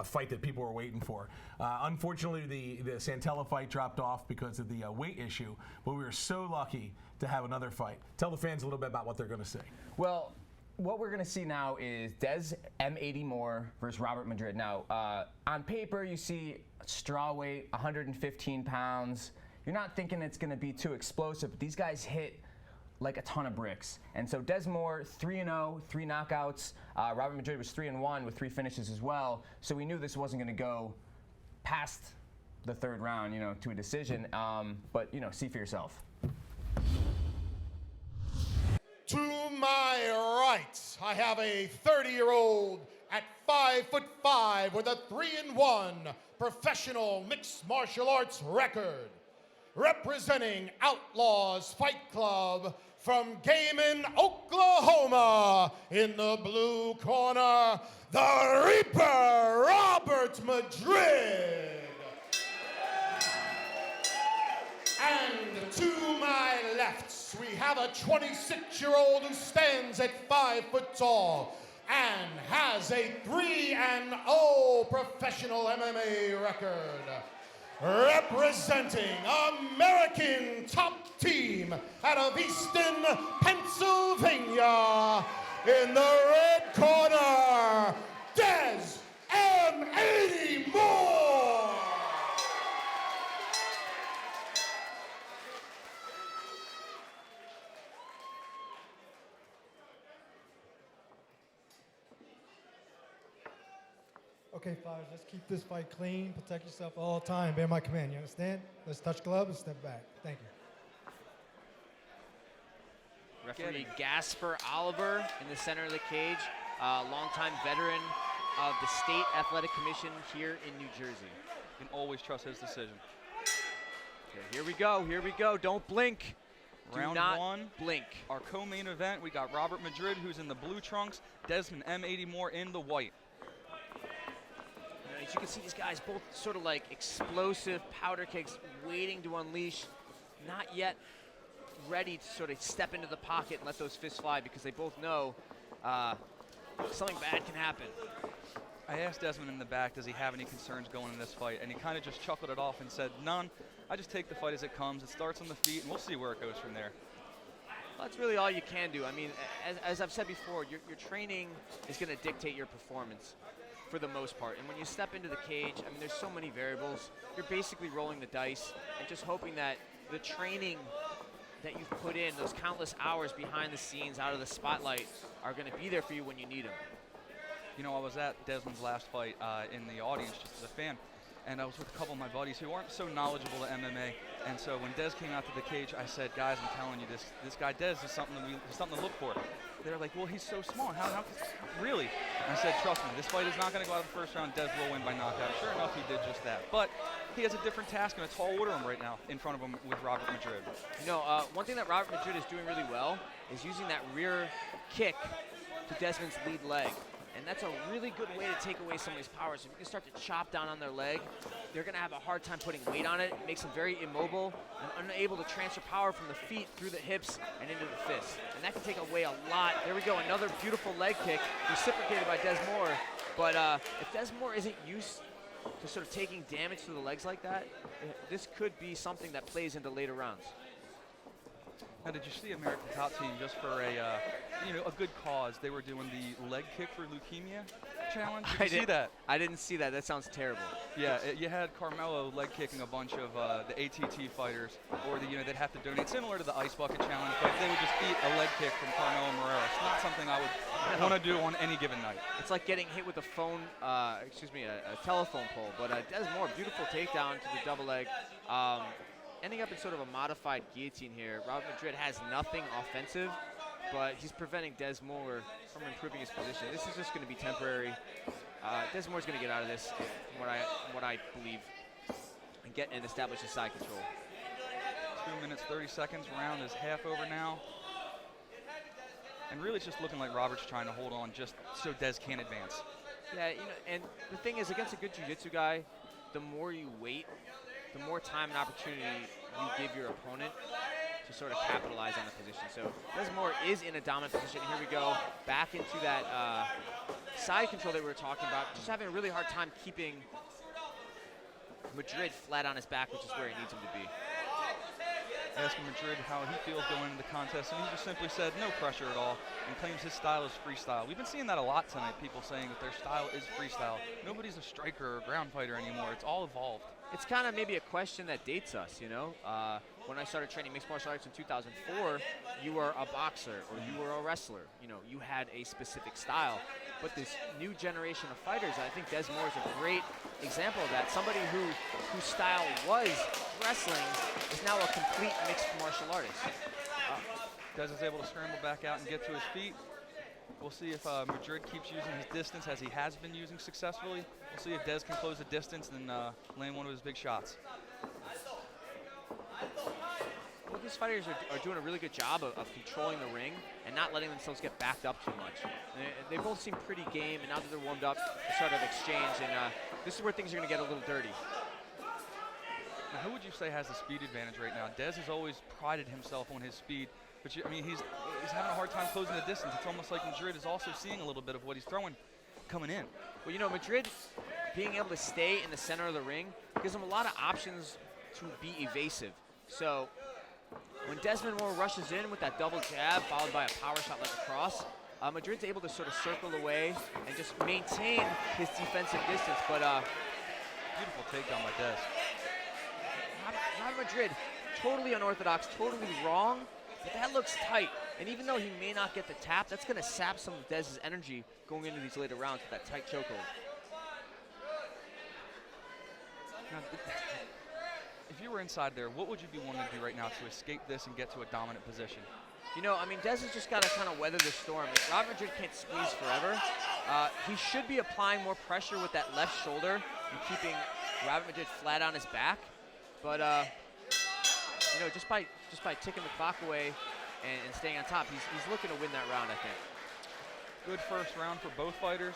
fight that people were waiting for. Unfortunately, the Santella fight dropped off because of the weight issue, but we were so lucky to have another fight. Tell the fans a little bit about what they're going to see. Well, what we're going to see now is Des M80 Moore versus Robert Madrid. Now, on paper, you see straw weight, 115 pounds. You're not thinking it's going to be too explosive, but these guys hit like a ton of bricks. And so Des Moore, 3-0, 3 knockouts. Robert Madrid was 3-1 with 3 finishes as well. So we knew this wasn't going to go past the 3rd round, to a decision. But, see for yourself. To my right, I have a 30-year-old at 5'5" with a 3-1 professional mixed martial arts record. Representing Outlaws Fight Club from Gaiman, Oklahoma, in the blue corner, the Reaper, Robert Madrid. And to my left, we have a 26-year-old who stands at 5 foot tall, and has a 3-0 professional MMA record. Representing American top team out of Easton, Pennsylvania, in the red corner, Des M80 Moore. Okay, fighters, let's keep this fight clean. Protect yourself all the time. Bear my command, you understand? Let's touch glove and step back. Thank you. Referee Gasper Oliver in the center of the cage, longtime veteran of the State Athletic Commission here in New Jersey. You can always trust his decision. Okay, here we go, here we go. Don't blink. Round Do not one, blink. Our co-main event, we got Robert Madrid, who's in the blue trunks, Desmond M80 Moore in the white. As you can see, these guys both sort of like explosive powder kegs waiting to unleash, not yet ready to sort of step into the pocket and let those fists fly, because they both know something bad can happen. I asked Desmond in the back, does he have any concerns going in this fight? And he kind of just chuckled it off and said, none. I just take the fight as it comes. It starts on the feet, and we'll see where it goes from there. Well, that's really all you can do. I mean, as I've said before, your training is going to dictate your performance for the most part. And when you step into the cage, I mean, there's so many variables. You're basically rolling the dice and just hoping that the training that you've put in, those countless hours behind the scenes, out of the spotlight, are going to be there for you when you need them. You know, I was at Desmond's last fight in the audience just as a fan, and I was with a couple of my buddies who aren't so knowledgeable of MMA. And so when Des came out to the cage, I said, guys, I'm telling you, this guy Des is something to look for. They're like, well, he's so small. How really? And I said, trust me, this fight is not going to go out of the first round. Des will win by knockout. Sure enough, he did just that. But he has a different task and a tall order him right now in front of him with Robert Madrid. You know, one thing that Robert Madrid is doing really well is using that rear kick to Desmond's lead leg. And that's a really good way to take away somebody's power. So if you can start to chop down on their leg, they're going to have a hard time putting weight on it. It makes them very immobile and unable to transfer power from the feet through the hips and into the fists. And that can take away a lot. There we go, another beautiful leg kick reciprocated by Des Moore. But if Des Moore isn't used to sort of taking damage to the legs like that, this could be something that plays into later rounds. Now, did you see American Top Team just for a good cause? They were doing the leg kick for leukemia challenge. Did you see that? I didn't see that. That sounds terrible. Yeah, you had Carmelo leg kicking a bunch of the ATT fighters, or they'd have to donate, similar to the ice bucket challenge, but they would just eat a leg kick from Carmelo Morera. It's not something I would want to do on any given night. It's like getting hit with a phone, a telephone pole. But Des Moore, beautiful takedown to the double leg. Ending up in sort of a modified guillotine here. Robert Madrid has nothing offensive, but he's preventing Des Moore from improving his position. This is just going to be temporary. Des Moore's going to get out of this, from what I believe, and get and establish his side control. 2 minutes, 30 seconds. Round is half over now. And really it's just looking like Robert's trying to hold on just so Des can't advance. Yeah, and the thing is, against a good jiu-jitsu guy, the more you wait, the more time and opportunity you give your opponent to sort of capitalize on the position. So Des Moore is in a dominant position. Here we go, back into that side control that we were talking about. Just having a really hard time keeping Madrid flat on his back, which is where he needs him to be. Asking Madrid how he feels going into the contest, and he just simply said no pressure at all and claims his style is freestyle. We've been seeing that a lot tonight, people saying that their style is freestyle. Nobody's a striker or ground fighter anymore. It's all evolved. It's kind of maybe a question that dates us, you know. When I started training mixed martial arts in 2004, you were a boxer or you were a wrestler. You know, you had a specific style. But this new generation of fighters, I think Des Moore is a great example of that. Somebody whose style was wrestling is now a complete mixed martial artist. Des is able to scramble back out and get to his feet. We'll see if Madrid keeps using his distance as he has been using successfully. We'll see if Des can close the distance and land one of his big shots. Well, these fighters are doing a really good job of controlling the ring and not letting themselves get backed up too much. They both seem pretty game, and now that they're warmed up, they start to exchange, and this is where things are going to get a little dirty. Now, who would you say has the speed advantage right now? Des has always prided himself on his speed. But I mean, he's having a hard time closing the distance. It's almost like Madrid is also seeing a little bit of what he's throwing coming in. Well, you know, Madrid being able to stay in the center of the ring gives him a lot of options to be evasive. So when Desmond Moore rushes in with that double jab followed by a power shot like a cross, Madrid's able to sort of circle away and just maintain his defensive distance. But beautiful takedown by Des. Not Madrid, totally unorthodox, totally wrong, but that looks tight. And even though he may not get the tap, that's going to sap some of Dez's energy going into these later rounds with that tight chokehold. Now, if you were inside there, what would you be wanting to do right now to escape this and get to a dominant position? You know, I mean, Dez has just got to kind of weather the storm. Robert Madrid can't squeeze forever. He should be applying more pressure with that left shoulder and keeping Robert Madrid flat on his back. But you know, just by ticking the clock away and staying on top, he's looking to win that round, I think. Good first round for both fighters.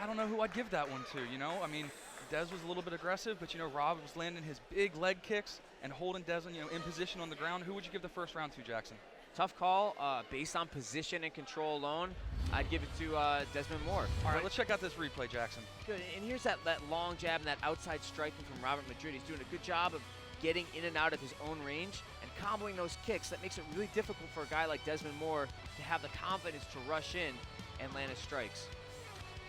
I don't know who I'd give that one to, you know? I mean, Dez was a little bit aggressive, but, you know, Rob was landing his big leg kicks and holding Dez, you know, in position on the ground. Who would you give the first round to, Jackson? Tough call. Based on position and control alone, I'd give it to Desmond Moore. All right, let's check out this replay, Jackson. Good, and here's that long jab and that outside striking from Robert Madrid. He's doing a good job of getting in and out of his own range and comboing those kicks. That makes it really difficult for a guy like Desmond Moore to have the confidence to rush in and land his strikes.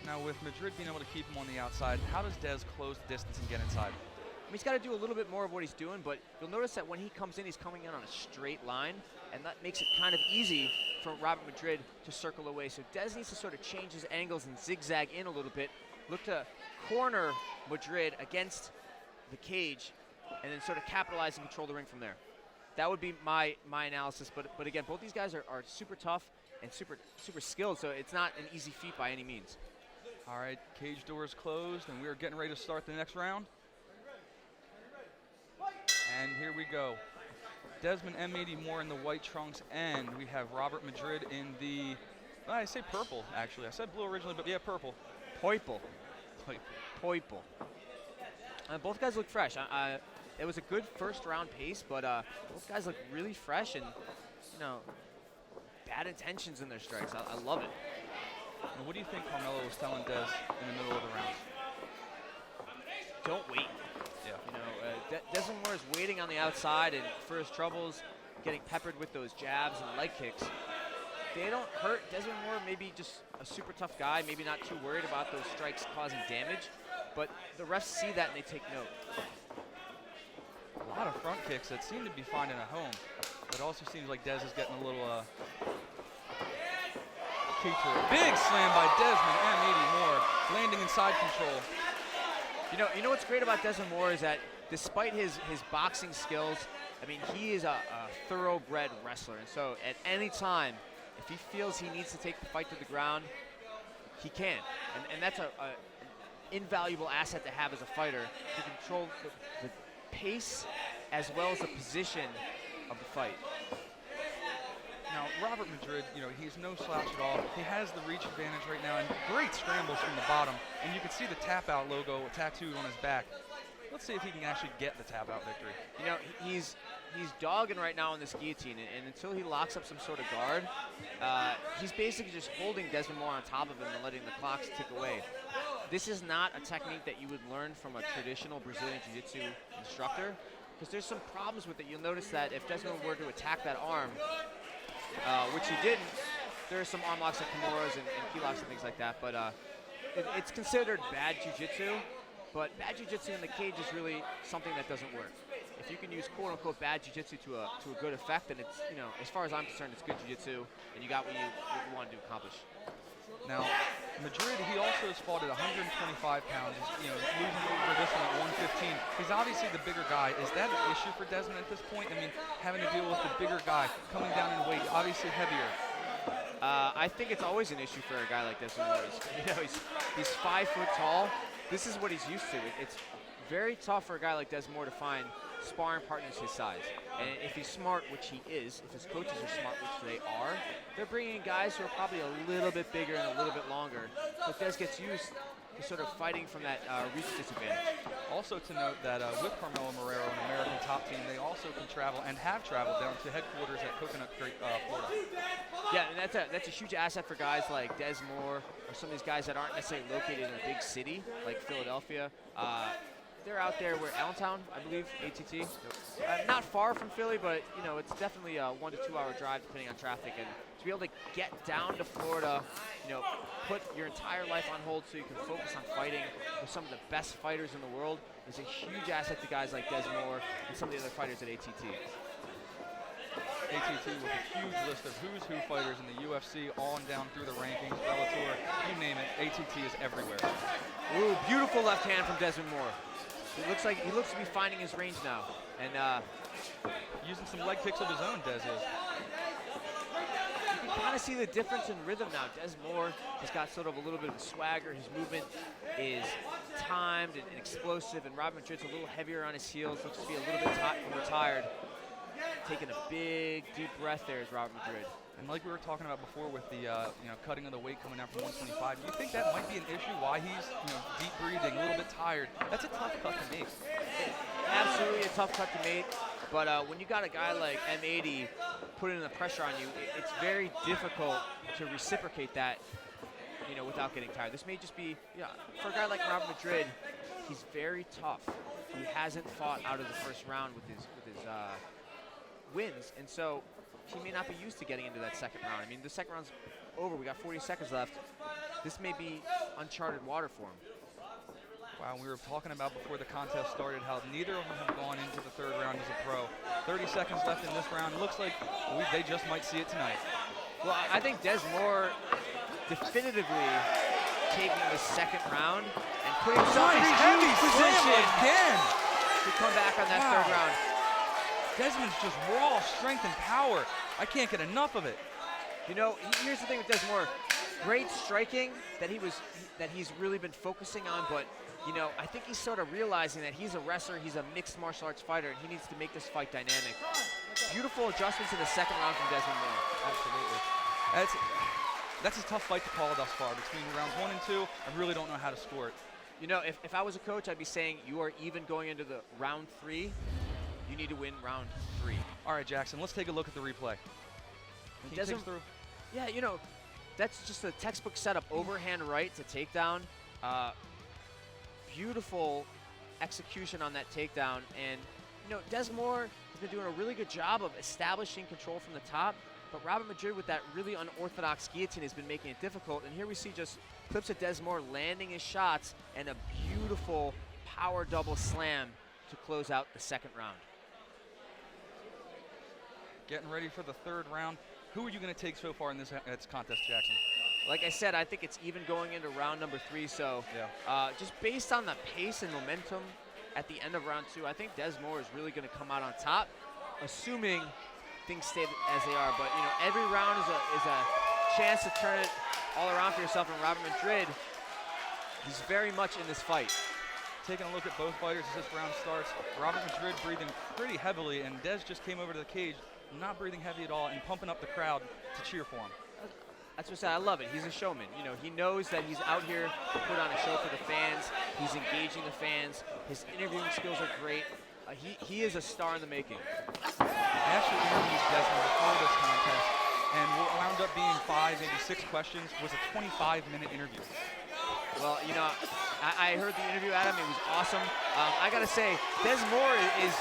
Now, with Madrid being able to keep him on the outside, how does Dez close the distance and get inside? I mean, he's got to do a little bit more of what he's doing, but you'll notice that when he comes in, he's coming in on a straight line, and that makes it kind of easy for Robert Madrid to circle away. So Dez needs to sort of change his angles and zigzag in a little bit, look to corner Madrid against the cage, and then sort of capitalize and control the ring from there. That would be my analysis, but again, both these guys are super tough and super skilled, so it's not an easy feat by any means. All right, cage doors closed, and we are getting ready to start the next round. And here we go. Desmond M80 Moore in the white trunks, and we have Robert Madrid in the, I say purple, actually. I said blue originally, but yeah, purple. Purple. Both guys look fresh. It was a good first round pace, but both guys look really fresh and, you know, bad intentions in their strikes. I love it. And what do you think Carmelo was telling Dez in the middle of the round? Don't wait. Yeah. You know, Desmond Moore is waiting on the outside, and for his troubles, getting peppered with those jabs and leg kicks. They don't hurt. Desmond Moore may be just a super tough guy, maybe not too worried about those strikes causing damage, but the refs see that and they take note. A lot of front kicks that seem to be finding a home. But it also seems like Dez is getting a little key to it. Big slam by Desmond M80 Moore, landing inside control. You know what's great about Desmond Moore is that despite his boxing skills, I mean, he is a thoroughbred wrestler. And so at any time, if he feels he needs to take the fight to the ground, he can. And that's an invaluable asset to have as a fighter, to control the pace as well as the position of the fight. Now, Robert Madrid, you know, he's no slouch at all. He has the reach advantage right now, and great scrambles from the bottom. And you can see the tap-out logo tattooed on his back. Let's see if he can actually get the tap-out victory. You know, he's dogging right now on this guillotine, and until he locks up some sort of guard, he's basically just holding Desmond Moore on top of him and letting the clocks tick away. This is not a technique that you would learn from a traditional Brazilian Jiu-Jitsu instructor, because there's some problems with it. You'll notice that if Desmond were to attack that arm, which he didn't, there are some arm locks like Kimuras and key locks and things like that, but it's considered bad Jiu-Jitsu. But bad jiu-jitsu in the cage is really something that doesn't work. If you can use quote-unquote bad jiu-jitsu to a good effect, then it's, you know, as far as I'm concerned, it's good jiu-jitsu, and you got what you wanted to accomplish. Now, Madrid, he also has fought at 125 pounds, you know, losing for this one at 115. He's obviously the bigger guy. Is that an issue for Desmond at this point? I mean, having to deal with the bigger guy, coming down in weight, obviously heavier. I think it's always an issue for a guy like Desmond Moore. You know, he's 5 foot tall. This is what he's used to. It's very tough for a guy like Des Moore to find sparring partners his size. And if he's smart, which he is, if his coaches are smart, which they are, they're bringing in guys who are probably a little bit bigger and a little bit longer. But Des gets used to is sort of fighting from that reach disadvantage. Also to note that with Carmelo Marrero, an American top team, they also can travel and have traveled down to headquarters at Coconut Creek, Florida. Yeah, and that's a huge asset for guys like Des Moore or some of these guys that aren't necessarily located in a big city like Philadelphia. They're out there where Allentown, I believe, ATT. Not far from Philly, but you know it's definitely a 1 to 2 hour drive depending on traffic. And to be able to get down to Florida, you know, put your entire life on hold so you can focus on fighting with some of the best fighters in the world is a huge asset to guys like Des Moore and some of the other fighters at ATT. ATT with a huge list of who's who fighters in the UFC, on down through the rankings, Bellator, you name it, ATT is everywhere. Ooh, beautiful left hand from Desmond Moore. He looks to be finding his range now, and using some leg kicks of his own. Des is. You can kind of see the difference in rhythm now. Des Moore has got sort of a little bit of swagger. His movement is timed and explosive, and Robert Madrid's a little heavier on his heels. Looks to be a little bit more tired. Taking a big, deep breath there is Robert Madrid. And like we were talking about before with the cutting of the weight coming out from 125, do you think that might be an issue? Why he's deep breathing, a little bit tired? That's a tough cut to make. Absolutely a tough cut to make. But when you got a guy like M80 putting the pressure on you, it's very difficult to reciprocate that, without getting tired. This may just be, for a guy like Robert Madrid, he's very tough. He hasn't fought out of the first round with his wins, and so he may not be used to getting into that second round. I mean, the second round's over. We got 40 seconds left. This may be uncharted water for him. Wow, we were talking about before the contest started how neither of them have gone into the third round as a pro. 30 seconds left in this round. Looks like they just might see it tonight. Well, I think Des Moore definitively taking the second round and putting himself in a huge position again to come back on that third round. Desmond's just raw strength and power. I can't get enough of it. Here's the thing with Des Moore. Great striking that he's really been focusing on, but I think he's sort of realizing that he's a wrestler, he's a mixed martial arts fighter, and he needs to make this fight dynamic. Beautiful adjustments in the second round from Desmond Moore. Absolutely. That's a tough fight to call thus far. Between rounds 1 and 2, I really don't know how to score it. If I was a coach, I'd be saying you are even going into the round 3. You need to win round 3. All right, Jackson, let's take a look at the replay. He doesn't. Yeah, that's just a textbook setup. Overhand right to takedown. Beautiful execution on that takedown. And, Des Moore has been doing a really good job of establishing control from the top. But Robert Madrid with that really unorthodox guillotine has been making it difficult. And here we see just clips of Des Moore landing his shots and a beautiful power double slam to close out the second round. Getting ready for the third round. Who are you going to take so far in this contest, Jackson? Like I said, I think it's even going into round number 3. So just based on the pace and momentum at the end of round 2, I think Des Moore is really going to come out on top, assuming things stay as they are. But every round is a chance to turn it all around for yourself. And Robert Madrid, he's very much in this fight. Taking a look at both fighters as this round starts. Robert Madrid breathing pretty heavily, and Des just came over to the cage, not breathing heavy at all, and pumping up the crowd to cheer for him. That's what I said. I love it. He's a showman. He knows that he's out here to put on a show for the fans. He's engaging the fans. His interviewing skills are great. He is a star in the making. I actually interviewed Desmond before this contest, and what wound up being 5, maybe 6 questions was a 25-minute interview. Well, I heard the interview, Adam. It was awesome. I got to say, Des Moore is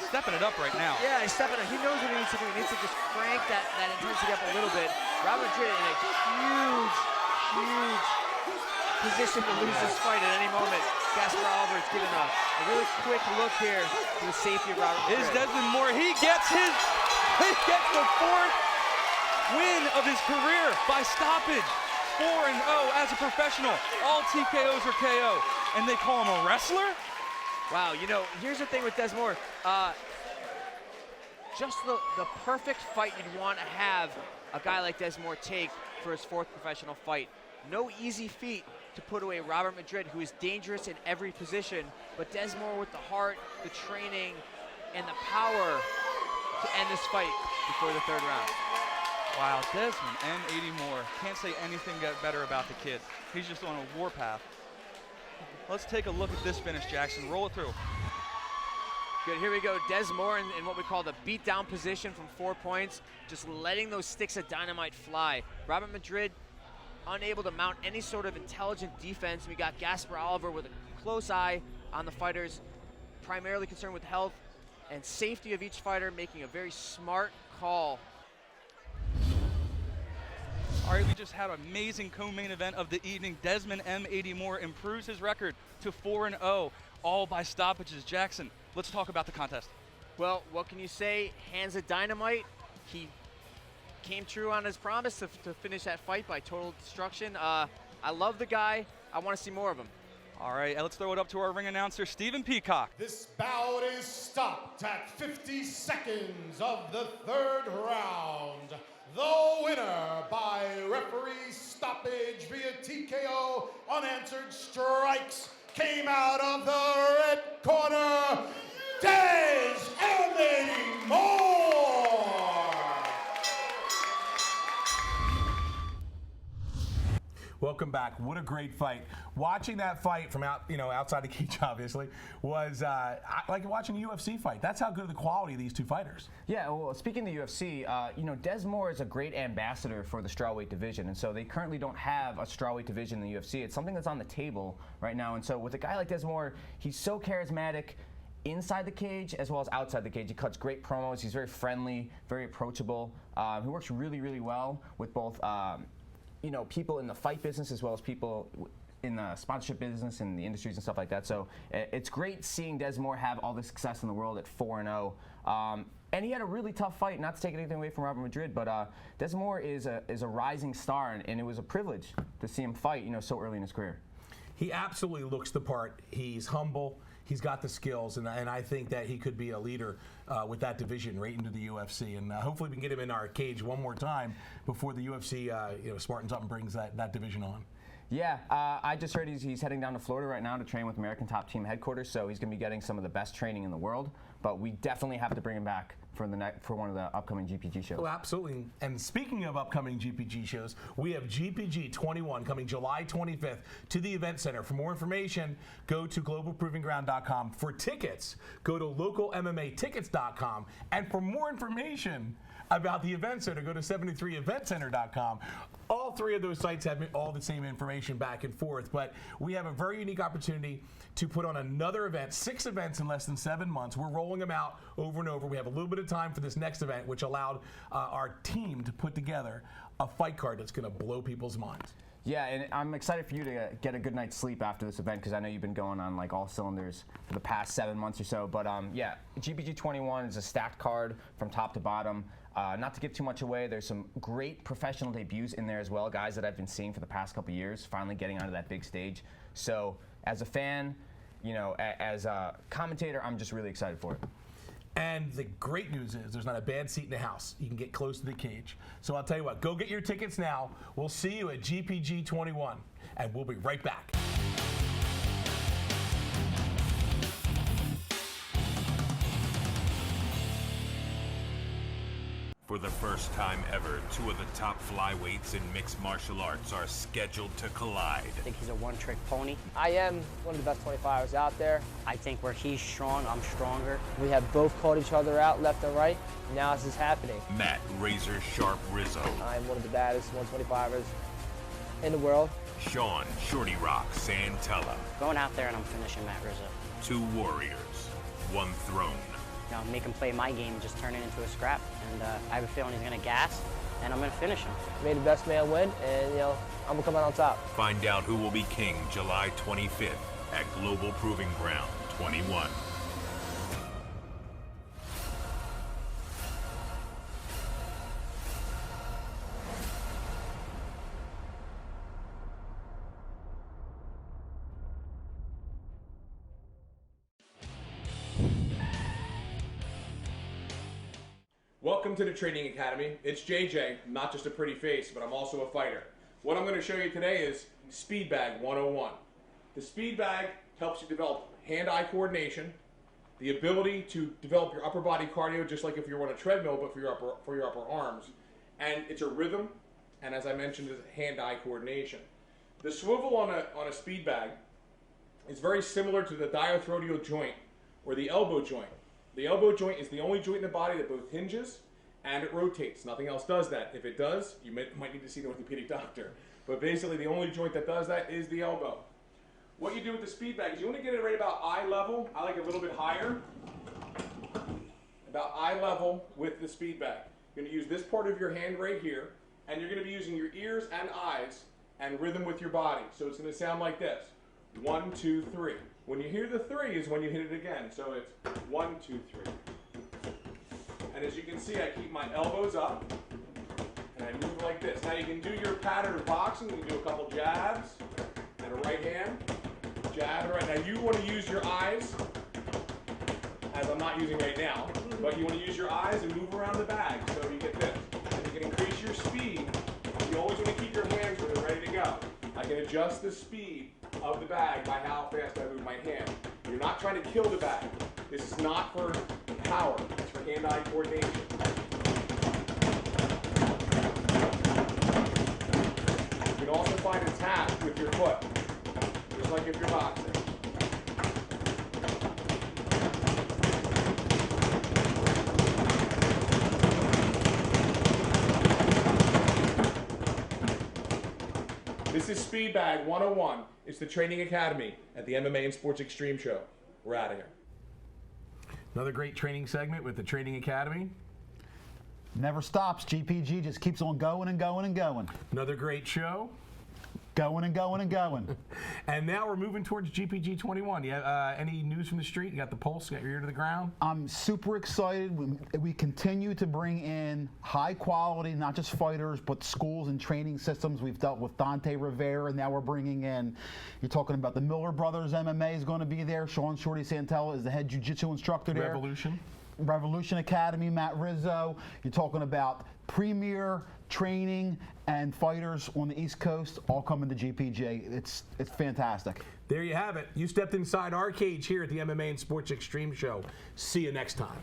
stepping it up right now. Yeah, he's stepping it up. He knows what he needs to do. He needs to just crank that intensity up a little bit. Robert Madrid in a huge position to lose this fight at any moment. Gaspar Alvarez giving a really quick look here to the safety of Robert Madrid. Is Desmond Moore. He gets the 4th win of his career by stoppage. 4-0 as a professional. All TKOs are KO. And they call him a wrestler? Wow, here's the thing with Des Moore. Just the perfect fight you'd want to have a guy like Des Moore take for his 4th professional fight. No easy feat to put away Robert Madrid, who is dangerous in every position, but Des Moore with the heart, the training, and the power to end this fight before the third round. Wow, Desmond M80 Moore. Can't say anything better about the kid. He's just on a warpath. Let's take a look at this finish, Jackson. Roll it through. Good, here we go. Des Moore in what we call the beat-down position from 4 points, just letting those sticks of dynamite fly. Robert Madrid unable to mount any sort of intelligent defense. We got Gasper Oliver with a close eye on the fighters, primarily concerned with health and safety of each fighter, making a very smart call. All right, we just had an amazing co-main event of the evening. Desmond M80 Moore improves his record to 4-0, all by stoppages. Jackson, let's talk about the contest. Well, what can you say? Hands of dynamite. He came true on his promise to finish that fight by total destruction. I love the guy. I want to see more of him. All right, let's throw it up to our ring announcer, Stephen Peacock. This bout is stopped at 50 seconds of the 3rd round. The winner by referee stoppage via TKO unanswered strikes came out of the red corner, Des M80 Moore. Welcome back. What a great fight. Watching that fight from outside the cage, obviously, was like watching a UFC fight. That's how good the quality of these two fighters. Yeah, well, speaking of the UFC, Des Moore is a great ambassador for the strawweight division, and so they currently don't have a strawweight division in the UFC. It's something that's on the table right now, and so with a guy like Des Moore, he's so charismatic inside the cage as well as outside the cage. He cuts great promos. He's very friendly, very approachable. He works really, really well with both people in the fight business as well as people in the sponsorship business and the industries and stuff like that. So it's great seeing Des Moore have all the success in the world at 4-0. And he had a really tough fight, not to take anything away from Robert Madrid, but Des Moore is a rising star, and it was a privilege to see him fight, so early in his career. He absolutely looks the part. He's humble. He's got the skills, and I think that he could be a leader with that division right into the UFC. And hopefully we can get him in our cage one more time before the UFC smartens up and brings that division on. Yeah, I just heard he's heading down to Florida right now to train with American Top Team headquarters, so he's going to be getting some of the best training in the world. But we definitely have to bring him back for one of the upcoming GPG shows. Oh, absolutely. And speaking of upcoming GPG shows, we have GPG 21 coming July 25th to the Event Center. For more information, go to globalprovingground.com. For tickets, go to localmmatickets.com. And for more information about the Event Center, go to 73eventcenter.com. All three of those sites have all the same information back and forth, but we have a very unique opportunity to put on another event, 6 events in less than 7 months. We're rolling them out over and over. We have a little bit of time for this next event, which allowed our team to put together a fight card that's going to blow people's minds. Yeah, and I'm excited for you to get a good night's sleep after this event, because I know you've been going on like all cylinders for the past 7 months or so. But yeah, GPG 21 is a stacked card from top to bottom. Not to give too much away, there's some great professional debuts in there as well, guys that I've been seeing for the past couple years, finally getting onto that big stage. So as a fan, as a commentator, I'm just really excited for it. And the great news is there's not a bad seat in the house. You can get close to the cage. So I'll tell you what, go get your tickets now. We'll see you at GPG 21, and we'll be right back. For the first time ever, 2 of the top flyweights in mixed martial arts are scheduled to collide. I think he's a one-trick pony. I am one of the best 25ers out there. I think where he's strong, I'm stronger. We have both called each other out left and right. Now this is happening. Matt Razor Sharp Rizzo. I'm one of the baddest 125ers in the world. Sean Shorty Rock Santella. Going out there and I'm finishing Matt Rizzo. 2 warriors, 1 throne. Make him play my game and just turn it into a scrap. And I have a feeling he's going to gas, and I'm going to finish him. May the best man win, and I'm going to come out on top. Find out who will be king July 25th at Global Proving Ground 21. Welcome to the Training Academy. It's JJ, not just a pretty face, but I'm also a fighter. What I'm going to show you today is Speed Bag 101. The Speed Bag helps you develop hand-eye coordination, the ability to develop your upper body cardio, just like if you're on a treadmill, but for your upper arms, and it's a rhythm, and as I mentioned, it's hand-eye coordination. The swivel on a speed bag is very similar to the diathrodial joint or the elbow joint. The elbow joint is the only joint in the body that both hinges and it rotates. Nothing else does that. If it does, you might need to see an orthopedic doctor. But basically, the only joint that does that is the elbow. What you do with the speed bag is you want to get it right about eye level. I like it a little bit higher. About eye level with the speed bag. You're going to use this part of your hand right here, and you're going to be using your ears and eyes and rhythm with your body. So it's going to sound like this. 1, 2, 3. When you hear the 3 is when you hit it again. So it's 1, 2, 3. And as you can see, I keep my elbows up, and I move like this. Now you can do your pattern of boxing. You can do a couple jabs, and a right hand, jab, right. Now you want to use your eyes, as I'm not using right now, but you want to use your eyes and move around the bag. So you get this. And you can increase your speed. You always want to keep your hands where they're ready to go. I can adjust the speed of the bag by how fast I move my hand. You're not trying to kill the bag. This is not for power. It's for hand-eye coordination. You can also find a tap with your foot, just like if you're boxing. This is Speed Bag 101. It's the training academy at the MMA and Sports Xtreme Show. We're out of here. Another great training segment with the Training Academy. Never stops. GPG just keeps on going and going and going. Another great show. Going and going and going. And now we're moving towards GPG 21. You have any news from the street? You got the pulse, got your ear to the ground? I'm super excited. We continue to bring in high quality, not just fighters, but schools and training systems. We've dealt with Dante Rivera, and now we're bringing in, you're talking about the Miller Brothers MMA is going to be there. Sean Shorty Santella is the head jiu-jitsu instructor there. Revolution Academy, Matt Rizo. You're talking about premier training and fighters on the East Coast all coming to GPG. It's fantastic. There you have it. You stepped inside our cage here at the MMA and Sports Xtreme Show. See you next time.